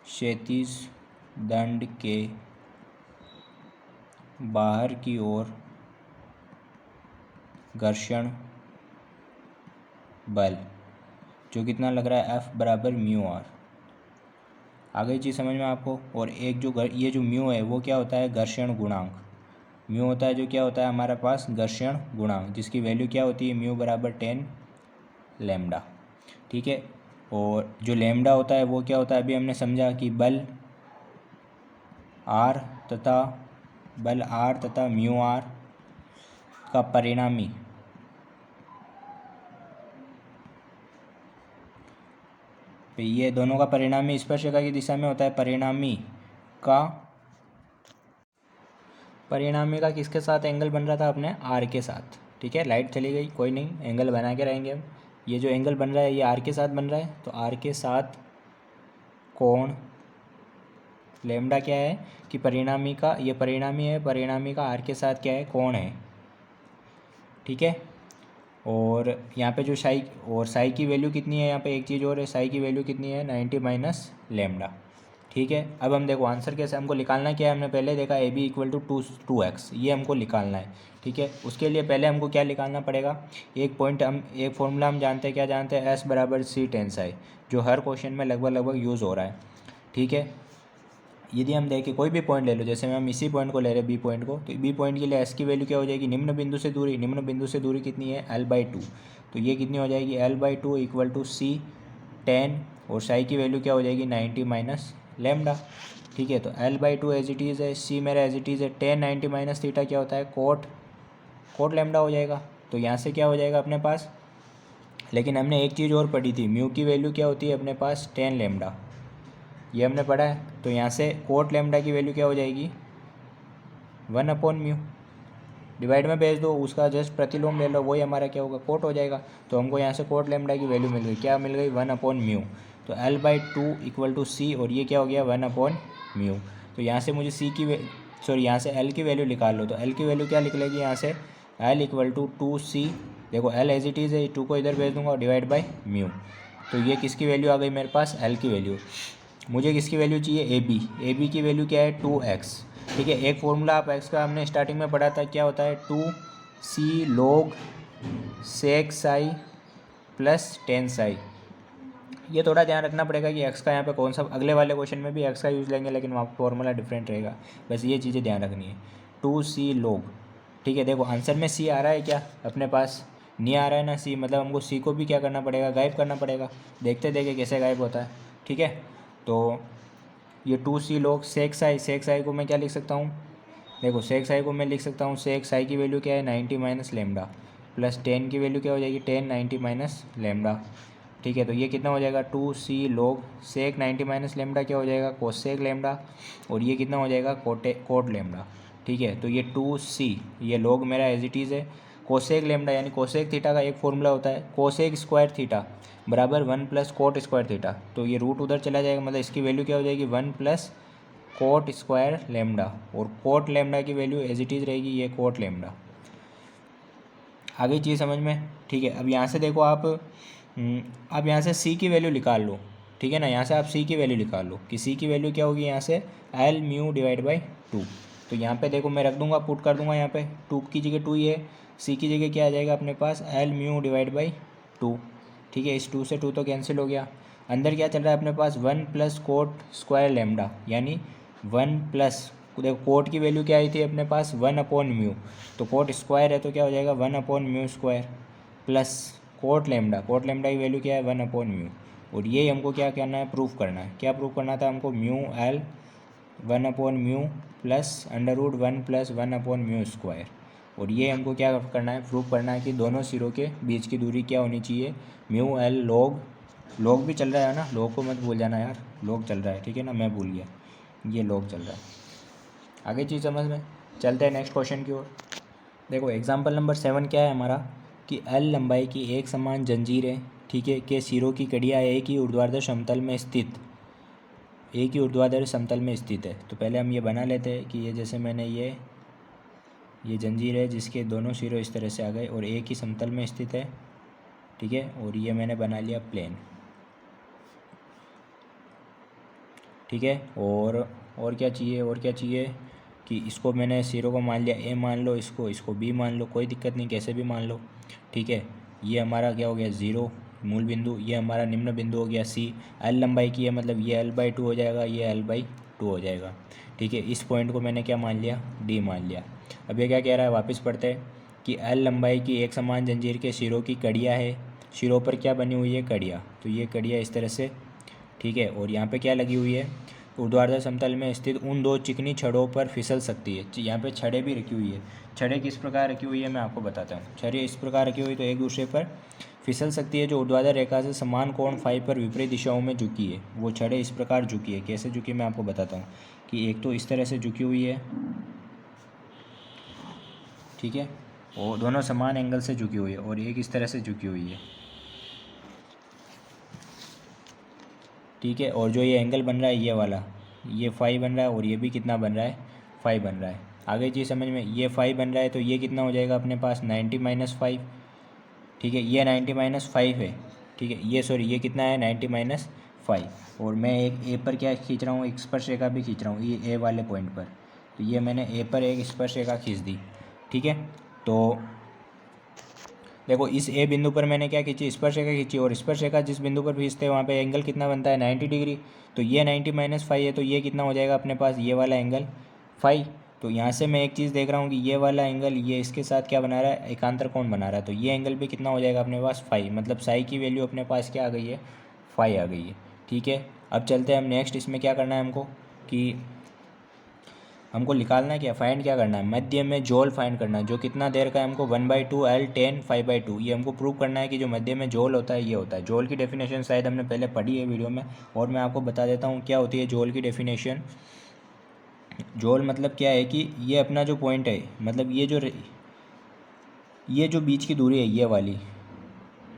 क्षैतिज दंड के बाहर की ओर घर्षण बल, जो कितना लग रहा है, F बराबर म्यू आर। आगे चीज़ समझ में आपको। और एक जो ये जो म्यू है वो क्या होता है, घर्षण गुणांक। म्यू होता है जो क्या होता है हमारे पास, घर्षण गुणांक, जिसकी वैल्यू क्या होती है, म्यू बराबर 10 लेमडा। ठीक है, और जो लेमडा होता है वो क्या होता है, अभी हमने समझा कि बल आर तथा म्यू आर का परिणामी, तो ये दोनों का परिणामी स्पर्श रेखा की दिशा में होता है। परिणामी का किसके साथ एंगल बन रहा था, अपने आर के साथ। ठीक है, लाइट चली गई, कोई नहीं, एंगल बना के रहेंगे हम। ये जो एंगल बन रहा है ये आर के साथ बन रहा है, तो आर के साथ कोण लेमडा क्या है कि परिणामी का, ये परिणामी है, परिणामी का आर के साथ क्या है, कोण है। ठीक है, और यहाँ पे जो साई की वैल्यू कितनी है, यहाँ पे एक चीज़ और है, साई की वैल्यू कितनी है, 90 माइनस लेमडा। ठीक है, अब हम देखो आंसर कैसे हमको निकालना क्या है, हमने पहले देखा A B equal to 2x, ये हमको निकालना है। ठीक है, उसके लिए पहले हमको क्या निकालना पड़ेगा, एक फॉर्मूला हम जानते हैं, क्या जानते हैं, S बराबर C टेन साई, जो हर क्वेश्चन में लगभग यूज़ हो रहा है। ठीक है, यदि हम देखें कोई भी पॉइंट ले लो, जैसे हम इसी पॉइंट को ले रहे हैं बी पॉइंट को, तो बी पॉइंट के लिए एस की वैल्यू क्या हो जाएगी, निम्न बिंदु से दूरी कितनी है, l/2। तो ये कितनी हो जाएगी, l/2 इक्वल टू C 10, और साई की वैल्यू क्या हो जाएगी, 90 माइनस लेमडा। ठीक है, तो l/2 एज इट इज़ है, C मेरा एज इट इज़ है, 10 90 माइनस थीटा क्या होता है, कोट लेमडा हो जाएगा। तो यहाँ से क्या हो जाएगा अपने पास, लेकिन हमने एक चीज़ और पढ़ी थी, म्यू की वैल्यू क्या होती है अपने पास, 10 लेमडा, ये हमने पढ़ा है। तो यहाँ से कोट लेमडा की वैल्यू क्या हो जाएगी, 1/म्यू। डिवाइड में भेज दो, उसका जस्ट प्रतिलोम ले लो, वही हमारा क्या होगा, कोट हो जाएगा। तो हमको यहाँ से कोट लेमडा की वैल्यू मिल गई, क्या मिल गई, 1/μ। तो L/2 इक्वल टू सी, और ये क्या हो गया, 1/μ। तो यहाँ से मुझे यहाँ से L की वैल्यू निकाल लो। तो L की वैल्यू क्या निकलेगी यहाँ से, L इक्वल टू 2c, देखो L एज इट इज़ है, 2 को इधर भेज दूंगा, डिवाइड बाई म्यू। तो ये किसकी वैल्यू आ गई मेरे पास, L की वैल्यू। मुझे किसकी वैल्यू चाहिए, ए बी की वैल्यू क्या है, 2x। ठीक है, एक फॉर्मूला आप x का हमने स्टार्टिंग में पढ़ा था, क्या होता है, 2c log sec Sai plus 10 Sai. ये थोड़ा ध्यान रखना पड़ेगा कि x का यहाँ पे कौन सा, अगले वाले क्वेश्चन में भी x का यूज़ लेंगे, लेकिन वहाँ फॉर्मूला डिफरेंट रहेगा, बस ये चीज़ें ध्यान रखनी है। 2c log, ठीक है, देखो आंसर में c आ रहा है क्या अपने पास, नहीं आ रहा है ना c, मतलब हमको c को भी क्या करना पड़ेगा, गायब करना पड़ेगा। देखते देखे कैसे गायब होता है। ठीक है, तो ये 2c log sec साई को मैं क्या लिख सकता हूँ, देखो sec साई को मैं लिख सकता हूँ, sec साई की वैल्यू क्या है, 90 माइनस लेमडा, प्लस 10 की वैल्यू क्या हो जाएगी, 10 90 माइनस लेमडा। ठीक है, तो ये कितना हो जाएगा, 2c log sec 90 minus lambda क्या हो जाएगा, कोसेक लेमडा, और ये कितना हो जाएगा, कोट लेमडा। ठीक है, तो ये 2c, ये log मेरा एज इट इज़ है, कोसेक लेमडा यानी कोसेक थीटा का एक फॉर्मूला होता है, कोसेक स्क्वायर थीटा बराबर 1 प्लस कोट स्क्वायर थीटा। तो ये रूट उधर चला जाएगा, मतलब इसकी वैल्यू क्या हो जाएगी, 1 प्लस कोट स्क्वायर लेमडा, और कोट लेमडा की वैल्यू एज इट इज़ रहेगी ये कोट लेमडा। आ गई चीज़ समझ में। ठीक है, अब यहाँ से देखो आप यहाँ से c की वैल्यू निकाल लो। ठीक है ना, यहाँ से आप c की वैल्यू निकाल लो कि c की वैल्यू क्या होगी, यहाँ से L म्यू डिवाइड बाई 2। तो यहाँ पे देखो मैं रख दूंगा, पुट कर दूंगा यहाँ पे, 2 की जगह 2 ही है, c की जगह क्या आ जाएगा अपने पास, L म्यू डिवाइड बाई 2। ठीक है, इस 2 से 2 तो कैंसिल हो गया, अंदर क्या चल रहा है अपने पास, 1 प्लस कोट स्क्वायर लेमडा, यानी 1 प्लस, देखो कोट की वैल्यू क्या आई थी अपने पास, 1/μ, तो कोट स्क्वायर है तो क्या हो जाएगा, 1/μ स्क्वायर, प्लस कोट लेमडा की वैल्यू क्या है, 1/μ। और ये हमको क्या करना है, प्रूफ करना है। क्या प्रूफ करना था हमको, mu L 1/μ plus √1 plus 1/μ square. और ये हमको क्या करना है, प्रूफ करना है कि दोनों सिरों के बीच की दूरी क्या होनी चाहिए, म्यू L लॉग भी चल रहा है ना, लॉग को मत भूल जाना यार, लॉग चल रहा है, ठीक है ना, मैं भूल गया, ये लॉग चल रहा है। आगे चीज़ समझ में, चलते हैं नेक्स्ट क्वेश्चन की ओर। देखो एग्जांपल नंबर 7 क्या है हमारा, कि L लंबाई की एक समान जंजीरें, ठीक है, के सिरों की कड़ियाँ एक ही ऊर्ध्वाधर समतल में स्थित है। तो पहले हम ये बना लेते हैं कि ये जैसे मैंने ये जंजीर है जिसके दोनों सिरों इस तरह से आ गए और एक ही समतल में स्थित है। ठीक है, और ये मैंने बना लिया प्लेन। ठीक है, और क्या चाहिए कि इसको मैंने सिरों को मान लिया, ए मान लो, इसको बी मान लो, कोई दिक्कत नहीं, कैसे भी मान लो। ठीक है, ये हमारा क्या हो गया, 0 मूल बिंदु, ये हमारा निम्न बिंदु हो गया सी। L लंबाई की है, मतलब ये L/2 हो जाएगा, ये L/2 हो जाएगा। ठीक है, इस पॉइंट को मैंने क्या मान लिया, D मान लिया। अब ये क्या कह रहा है, वापस पढ़ते हैं कि L लंबाई की एक समान जंजीर के सिरों की कड़ियाँ है, सिरों पर क्या बनी हुई है, कड़ियाँ। तो ये कड़ियाँ इस तरह से, ठीक है, और यहाँ पे क्या लगी हुई है, ऊर्ध्वाधर समतल में स्थित उन दो चिकनी छड़ों पर फिसल सकती है। यहाँ पे छड़ें भी रखी हुई है। छड़ें किस प्रकार रखी हुई है मैं आपको बताता हूँ। छड़ें इस प्रकार रखी हुई तो एक दूसरे पर फिसल सकती है, जो ऊर्ध्वाधर रेखा से समान कोण फाई पर विपरीत दिशाओं में झुकी है। वो छड़ें इस प्रकार झुकी है, कैसे झुकी मैं आपको बताता हूँ कि एक तो इस तरह से झुकी हुई है, ठीक है, और दोनों समान एंगल से झुकी हुई है, और एक इस तरह से झुकी हुई है। ठीक है, और जो ये एंगल बन रहा है ये वाला, ये फाई बन रहा है, और ये भी कितना बन रहा है, फाई बन रहा है। आगे चीज़ समझ में, ये फाई बन रहा है तो ये कितना हो जाएगा अपने पास, 90 माइनस 5। ठीक है, ये 90 माइनस 5 है। ठीक है, ये कितना है, 90 माइनस 5। और मैं एक ए पर क्या खींच रहा हूँ, एक स्पर्श रेखा भी खींच रहा हूँ, ये ए वाले पॉइंट पर। तो ये मैंने ए पर एक स्पर्श रेखा खींच दी। ठीक है, तो देखो इस ए बिंदु पर मैंने क्या खींची, स्पर्श रेखा खींची, और स्पर्श रेखा जिस बिंदु पर खींचते हैं वहाँ पे एंगल कितना बनता है, 90 डिग्री। तो ये 90 माइनस 5 है, तो ये कितना हो जाएगा अपने पास, ये वाला एंगल 5। तो यहाँ से मैं एक चीज़ देख रहा हूँ कि ये वाला एंगल ये इसके साथ क्या बना रहा है, एकांतर कोण बना रहा है। तो ये एंगल भी कितना हो जाएगा अपने पास, 5, मतलब साई की वैल्यू अपने पास क्या आ गई है, 5 आ गई है। ठीक है, अब चलते हैं हम नेक्स्ट, इसमें क्या करना है हमको कि हमको निकालना है क्या, फाइंड क्या करना है, मध्य में जोल फाइंड करना है, जो कितना देर का है हमको 1/2 L tan 5/2। ये हमको प्रूव करना है कि जो मध्य में जोल होता है ये होता है। जोल की डेफिनेशन शायद हमने पहले पढ़ी है वीडियो में, और मैं आपको बता देता हूँ क्या होती है जोल की डेफिनेशन। जोल मतलब क्या है कि ये अपना जो पॉइंट है, मतलब ये जो ये जो बीच की दूरी है ये वाली,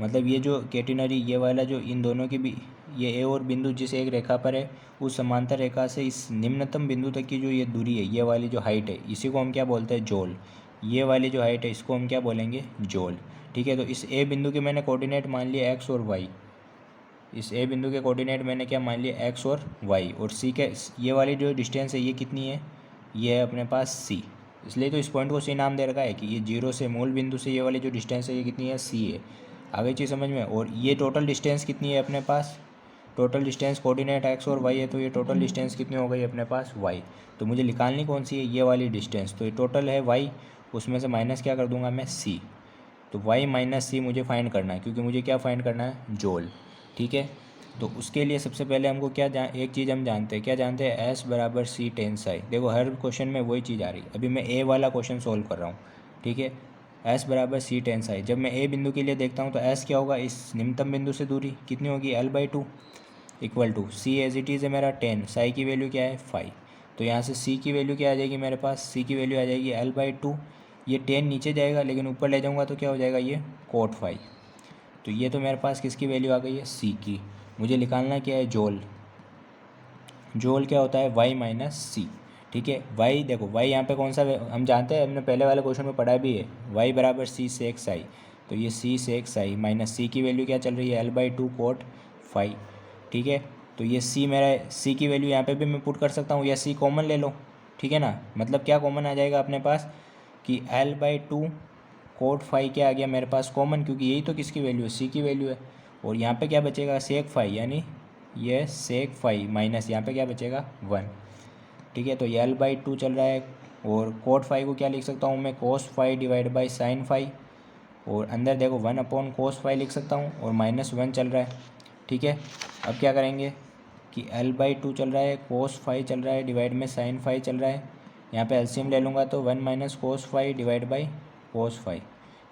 मतलब ये जो कैटेनरी ये वाला जो इन दोनों की भी ये ए और बिंदु जिस एक रेखा पर है उस समांतर रेखा से इस निम्नतम बिंदु तक की जो ये दूरी है ये वाली जो हाइट है इसी को हम क्या बोलते हैं, जोल। ये वाली जो हाइट है इसको हम क्या बोलेंगे, जोल। ठीक है, तो इस ए बिंदु के मैंने कोऑर्डिनेट मान लिए एक्स और वाई। इस ए बिंदु के कोऑर्डिनेट मैंने क्या मान लिए, एक्स और वाई। और सी के ये वाली जो डिस्टेंस है ये कितनी है, ये है अपने पास सी। इसलिए तो इस पॉइंट को सी नाम दे रखा है कि ये जीरो से मूल बिंदु से ये वाली जो डिस्टेंस है ये कितनी है, सी है। आ गई चीज़ समझ में। और ये टोटल डिस्टेंस कितनी है अपने पास, टोटल डिस्टेंस कोऑर्डिनेट एक्स और वाई है, तो ये टोटल डिस्टेंस कितनी हो गई अपने पास, वाई। तो मुझे निकालनी कौन सी है, ये वाली डिस्टेंस। तो ये टोटल है वाई, उसमें से माइनस क्या कर दूंगा मैं, सी। तो वाई माइनस सी मुझे फाइंड करना है, क्योंकि मुझे क्या फाइंड करना है, जोल। ठीक है, तो उसके लिए सबसे पहले हमको क्या एक चीज़ हम जानते हैं, क्या जानते हैं, एस बराबर सी टेन साई। देखो हर क्वेश्चन में वही चीज़ आ रही है। अभी मैं ए वाला क्वेश्चन सोल्व कर रहा हूँ। ठीक है, एस बराबर सी टेन साई। जब मैं ए बिंदु के लिए देखता हूँ तो एस क्या होगा, इस निम्नतम बिंदु से दूरी कितनी होगी, L/2 equal to C as it is है मेरा 10, साई की वैल्यू क्या है 5। तो यहाँ से सी की वैल्यू क्या आ जाएगी मेरे पास, सी की वैल्यू आ जाएगी L/2। ये 10 नीचे जाएगा लेकिन ऊपर ले जाऊँगा तो क्या हो जाएगा, ये cot 5। तो ये तो मेरे पास किसकी वैल्यू आ गई है, सी की। मुझे निकालना क्या है, जोल। जोल क्या होता है, वाई माइनस सी। ठीक है, वाई देखो, वाई यहाँ पे कौन सा हम जानते हैं, हमने पहले वाले क्वेश्चन में पढ़ा भी है, वाई बराबर सी सेक साई। तो ये सी सेक साई माइनस सी की वैल्यू क्या चल रही है, L/2 cot 5। ठीक है, तो ये सी मेरा, सी की वैल्यू यहाँ पे भी मैं पुट कर सकता हूँ, या सी कॉमन ले लो। ठीक है ना, मतलब क्या कॉमन आ जाएगा अपने पास कि L/2 cot 5 क्या आ गया मेरे पास कॉमन, क्योंकि यही तो किसकी वैल्यू है, सी की वैल्यू है। और यहाँ पे क्या बचेगा, सेक 5, यानी ये सेक 5 माइनस यहाँ पे क्या बचेगा, 1। ठीक है, तो ये L/2 चल रहा है। और cot 5 को क्या लिख सकता हूँ मैं, cos 5 डिवाइड बाई साइन 5। और अंदर देखो 1/cos 5 लिख सकता हूँ, और -1 चल रहा है। ठीक है, अब क्या करेंगे कि L/2 चल रहा है, cos 5 चल रहा है, डिवाइड में साइन 5 चल रहा है। यहाँ पे एलसीएम ले लूँगा तो 1 - cos 5 डिवाइड बाई cos 5।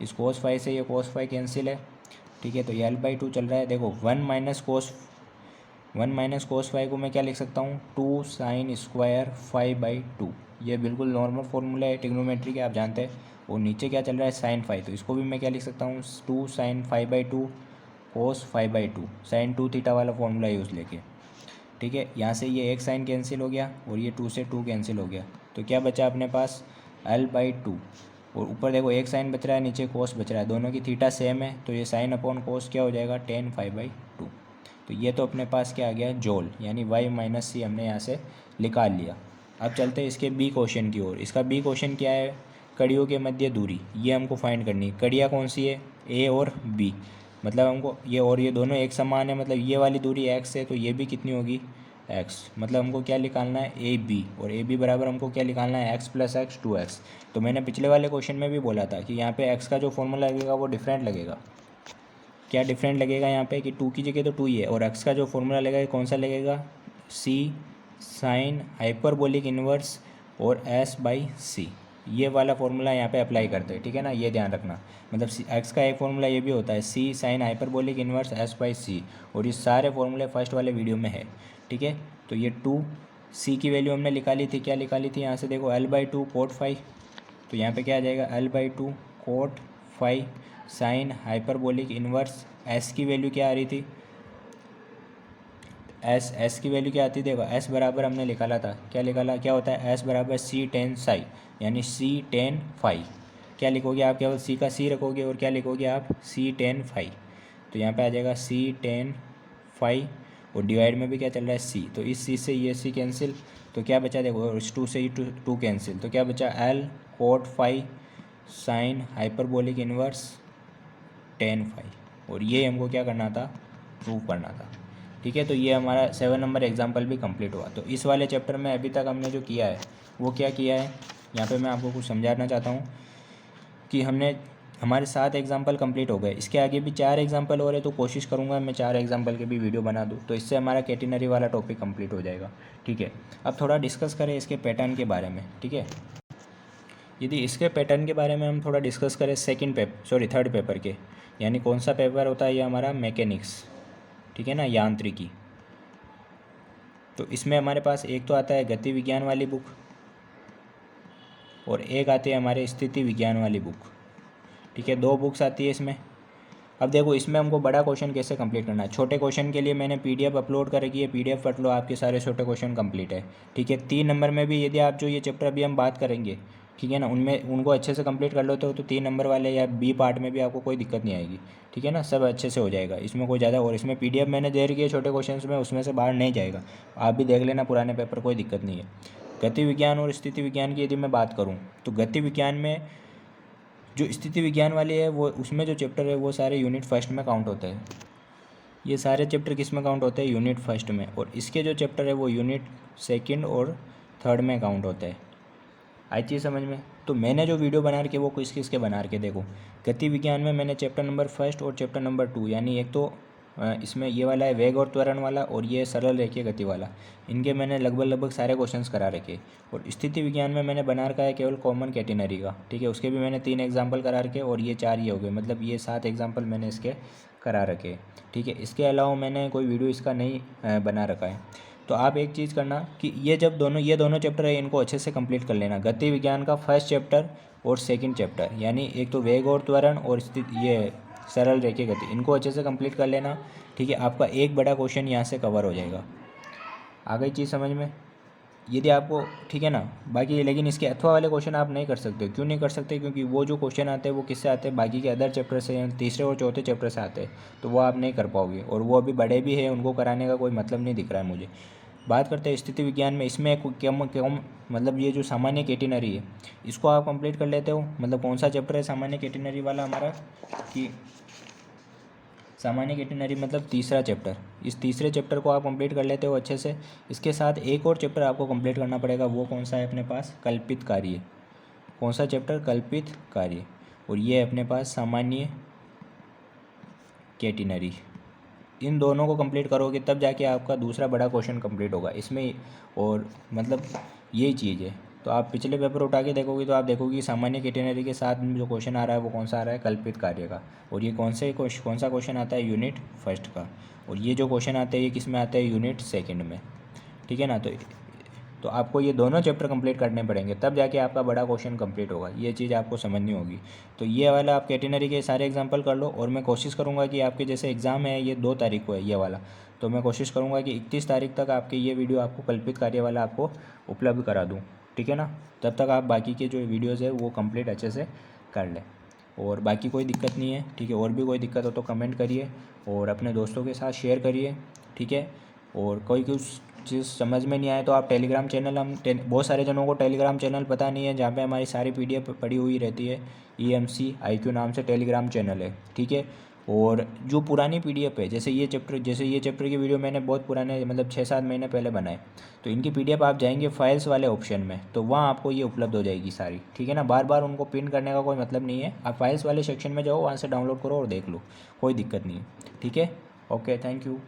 इस cos 5 से ये cos 5 कैंसिल है। ठीक है, तो ये L/2 चल रहा है। देखो 1 - cos 5 को मैं क्या लिख सकता हूँ, 2 sin स्क्वायर 5/2। ये बिल्कुल नॉर्मल फॉर्मूला है ट्रिग्नोमेट्री के, आप जानते हैं। और नीचे क्या चल रहा है, साइन 5, तो इसको भी मैं क्या लिख सकता हूँ, 2 sin 5/2 cos 5/2, sin 2 थीटा वाला फॉर्मूला यूज़ लेके। ठीक है, यहाँ से ये एक साइन कैंसिल हो गया और ये 2 से 2 कैंसिल हो गया। तो क्या बचा अपने पास, L/2। और ऊपर देखो एक साइन बच रहा है, नीचे कोस बच रहा है, दोनों की थीटा सेम है, तो ये साइन अपॉन कोस क्या हो जाएगा, tan 5/2। तो ये तो अपने पास क्या आ गया, जोल, यानी वाई माइनस सी हमने यहाँ से निकाल लिया। अब चलते हैं इसके बी क्वेश्चन की ओर। इसका बी क्वेश्चन क्या है, कड़ियों के मध्य दूरी, ये हमको फाइंड करनी है। कड़ियाँ कौन सी है, ए और बी, मतलब हमको ये और ये दोनों एक समान है, मतलब ये वाली दूरी एक्स है तो ये भी कितनी होगी, एक्स। मतलब हमको क्या निकालना है, ए बी। और ए बी बराबर हमको क्या निकालना है, एक्स प्लस एक्स 2x। तो मैंने पिछले वाले क्वेश्चन में भी बोला था कि यहाँ पे एक्स का जो फॉर्मूला लगेगा वो डिफरेंट लगेगा। क्या डिफरेंट लगेगा यहाँ पे, कि 2 की जगह तो 2 ही है, और एक्स का जो फॉर्मूला लगेगा कौन सा लगेगा, सी साइन हाइपरबोलिक इन्वर्स और S/C। ये वाला फॉर्मूला यहाँ पे अप्लाई करते हैं। ठीक है ना, ये ध्यान रखना। मतलब एक्स का एक फॉर्मूला ये भी होता है, सी साइन हाइपरबोलिक इन्वर्स S/C। और ये सारे फॉर्मूले फर्स्ट वाले वीडियो में है। ठीक है, तो ये 2 सी की वैल्यू हमने निकाली थी, क्या निकाली थी यहाँ से, देखो L/2 cot 5। तो यहाँ पे क्या आ जाएगा, L/2 cot 5 sine hyperbolic inverse, S की वैल्यू क्या आ रही थी, एस की वैल्यू क्या आती है, देखो एस बराबर हमने निकाला था, क्या निकाला, क्या होता है, एस बराबर सी टेन साई, यानी सी टेन फाई। क्या लिखोगे आप, केवल सी का सी रखोगे और क्या लिखोगे आप, सी टेन फाई। तो यहाँ पे आ जाएगा सी टेन फाई, और डिवाइड में भी क्या चल रहा है, सी। तो इस सी से ये सी कैंसिल, तो क्या बचा, देखो इस 2 से ही 2 कैंसिल, तो क्या बचा, L cot 5 sine hyperbolic inverse tan 5। और ये हमको क्या करना था, प्रूव करना था। ठीक है, तो ये हमारा 7 नंबर एग्जाम्पल भी कंप्लीट हुआ। तो इस वाले चैप्टर में अभी तक हमने जो किया है वो क्या किया है, यहाँ पे मैं आपको कुछ समझाना चाहता हूँ कि हमने हमारे 7 एग्जाम्पल कंप्लीट हो गए। इसके आगे भी 4 एग्जाम्पल हो रहे, तो कोशिश करूँगा मैं 4 एग्जाम्पल के भी वीडियो बना दूँ, तो इससे हमारा कैटेनरी वाला टॉपिक कंप्लीट हो जाएगा। ठीक है, अब थोड़ा डिस्कस करें इसके पैटर्न के बारे में। ठीक है, यदि इसके पैटर्न के बारे में हम थोड़ा डिस्कस करें थर्ड पेपर के, यानी कौन सा पेपर होता है ये हमारा, मैकेनिक्स। ठीक है ना, यांत्रिकी। तो इसमें हमारे पास एक तो आता है गति विज्ञान वाली बुक, और एक आती है हमारे स्थिति विज्ञान वाली बुक। ठीक है, 2 बुक्स आती है इसमें। अब देखो इसमें हमको बड़ा क्वेश्चन कैसे कंप्लीट करना है। छोटे क्वेश्चन के लिए मैंने पीडीएफ अपलोड कर रखी है, पीडीएफ पढ़ लो, आपके सारे छोटे क्वेश्चन कंप्लीट है। ठीक है, 3 नंबर में भी यदि आप जो ये चैप्टर अभी हम बात करेंगे, ठीक है ना, उनमें उनको अच्छे से कंप्लीट कर लेते हो तो 3 नंबर वाले या बी पार्ट में भी आपको कोई दिक्कत नहीं आएगी। ठीक है ना, सब अच्छे से हो जाएगा, इसमें कोई ज़्यादा। और इसमें पीडीएफ मैंने दे रखी है छोटे क्वेश्चन में, उसमें से बाहर नहीं जाएगा, आप भी देख लेना पुराने पेपर, कोई दिक्कत नहीं है। गति विज्ञान और स्थिति विज्ञान की यदि मैं बात करूँ तो गति विज्ञान में जो स्थिति विज्ञान वाली है वो, उसमें जो चैप्टर है वो सारे यूनिट फर्स्ट में काउंट होते हैं। ये सारे चैप्टर किस में काउंट होते हैं? यूनिट फर्स्ट में। और इसके जो चैप्टर है वो यूनिट सेकंड और थर्ड में काउंट होते हैं। आई चीज़ समझ में? तो मैंने जो वीडियो बना रखे वो किस किस के बना रखे देखो। गति विज्ञान में मैंने चैप्टर नंबर फर्स्ट और चैप्टर नंबर 2, यानी एक तो इसमें ये वाला है वेग और त्वरण वाला, और ये सरल रेखीय गति वाला, इनके मैंने लगभग सारे क्वेश्चंस करा रखे। और स्थिति विज्ञान में मैंने बना रखा है केवल कॉमन कैटेनरी का। ठीक है, उसके भी मैंने 3 एग्जाम्पल करा रखे, और ये 4 ये हो गए, मतलब ये 7 एग्जाम्पल मैंने इसके करा रखे। ठीक है, इसके अलावा मैंने कोई वीडियो इसका नहीं बना रखा है। तो आप एक चीज़ करना कि ये दोनों चैप्टर है, इनको अच्छे से कंप्लीट कर लेना। गति विज्ञान का फर्स्ट चैप्टर और सेकंड चैप्टर, यानी एक तो वेग और त्वरण और ये सरल रेखीय गति, इनको अच्छे से कंप्लीट कर लेना। ठीक है, आपका एक बड़ा क्वेश्चन यहाँ से कवर हो जाएगा। आ गई चीज़ समझ में? यदि आपको, ठीक है ना, बाकी लेकिन इसके अथवा वाले क्वेश्चन आप नहीं कर सकते। क्यों नहीं कर सकते? क्योंकि वो जो क्वेश्चन आते हैं वो किससे आते हैं? बाकी के अदर चैप्टर से, तीसरे और चौथे चैप्टर से आते हैं, तो वो आप नहीं कर पाओगे। और वो अभी बड़े भी हैं, उनको कराने का कोई मतलब नहीं दिख रहा है मुझे। बात करते हैं स्थिति विज्ञान में। इसमें कम मतलब ये जो सामान्य कैटेनरी है, इसको आप कंप्लीट कर लेते हो। मतलब कौन सा चैप्टर है सामान्य कैटेनरी वाला हमारा? कि सामान्य कैटेनरी मतलब तीसरा चैप्टर। इस तीसरे चैप्टर को आप कंप्लीट कर लेते हो अच्छे से। इसके साथ एक और चैप्टर आपको कंप्लीट करना पड़ेगा। वो कौन सा है अपने पास? कल्पित कार्य। कौन सा चैप्टर? कल्पित कार्य। और ये अपने पास सामान्य कैटेनरी। इन दोनों को कंप्लीट करोगे तब जाके आपका दूसरा बड़ा क्वेश्चन कंप्लीट होगा इसमें। और मतलब यही चीज़ है। तो आप पिछले पेपर उठा के देखोगे तो आप देखोगे कि सामान्य कैटेनरी के साथ में जो क्वेश्चन आ रहा है वो कौन सा आ रहा है? कल्पित कार्य का। और ये कौन सा क्वेश्चन आता है? यूनिट फर्स्ट का। और ये जो क्वेश्चन आते हैं ये किस में आते हैं? यूनिट सेकेंड में। ठीक है ना, तो आपको ये दोनों चैप्टर कंप्लीट करने पड़ेंगे, तब जाके आपका बड़ा क्वेश्चन कंप्लीट होगा। ये चीज़ आपको समझनी होगी। तो ये वाला आप कैटेनरी के सारे एग्जांपल कर लो। और मैं कोशिश करूँगा कि आपके जैसे एग्ज़ाम है ये 2 तारीख को है ये वाला, तो मैं कोशिश करूँगा कि 31 तारीख तक आपके ये वीडियो आपको कल्पित कार्य वाला आपको उपलब्ध करा दूँ। ठीक है ना, तब तक आप बाकी के जो वीडियोज़ है वो कंप्लीट अच्छे से कर लें। और बाकी कोई दिक्कत नहीं है। ठीक है, और भी कोई दिक्कत हो तो कमेंट करिए और अपने दोस्तों के साथ शेयर करिए। ठीक है, और कोई कुछ चीज़ समझ में नहीं आए तो आप टेलीग्राम चैनल, बहुत सारे जनों को टेलीग्राम चैनल पता नहीं है, जहाँ पे हमारी सारी पीडीएफ पड़ी हुई रहती है। EMC IQ नाम से टेलीग्राम चैनल है। ठीक है, और जो पुरानी पीडीएफ है, जैसे ये चैप्टर की वीडियो मैंने बहुत पुराने मतलब 6-7 महीने पहले बनाए, तो इनकी पीडीएफ आप जाएंगे फाइल्स वाले ऑप्शन में, तो वहाँ आपको ये उपलब्ध हो जाएगी सारी। ठीक है ना, बार बार उनको पिन करने का कोई मतलब नहीं है। आप फाइल्स वाले सेक्शन में जाओ, वहाँ से डाउनलोड करो और देख लो, कोई दिक्कत नहीं है। ठीक है, ओके, थैंक यू।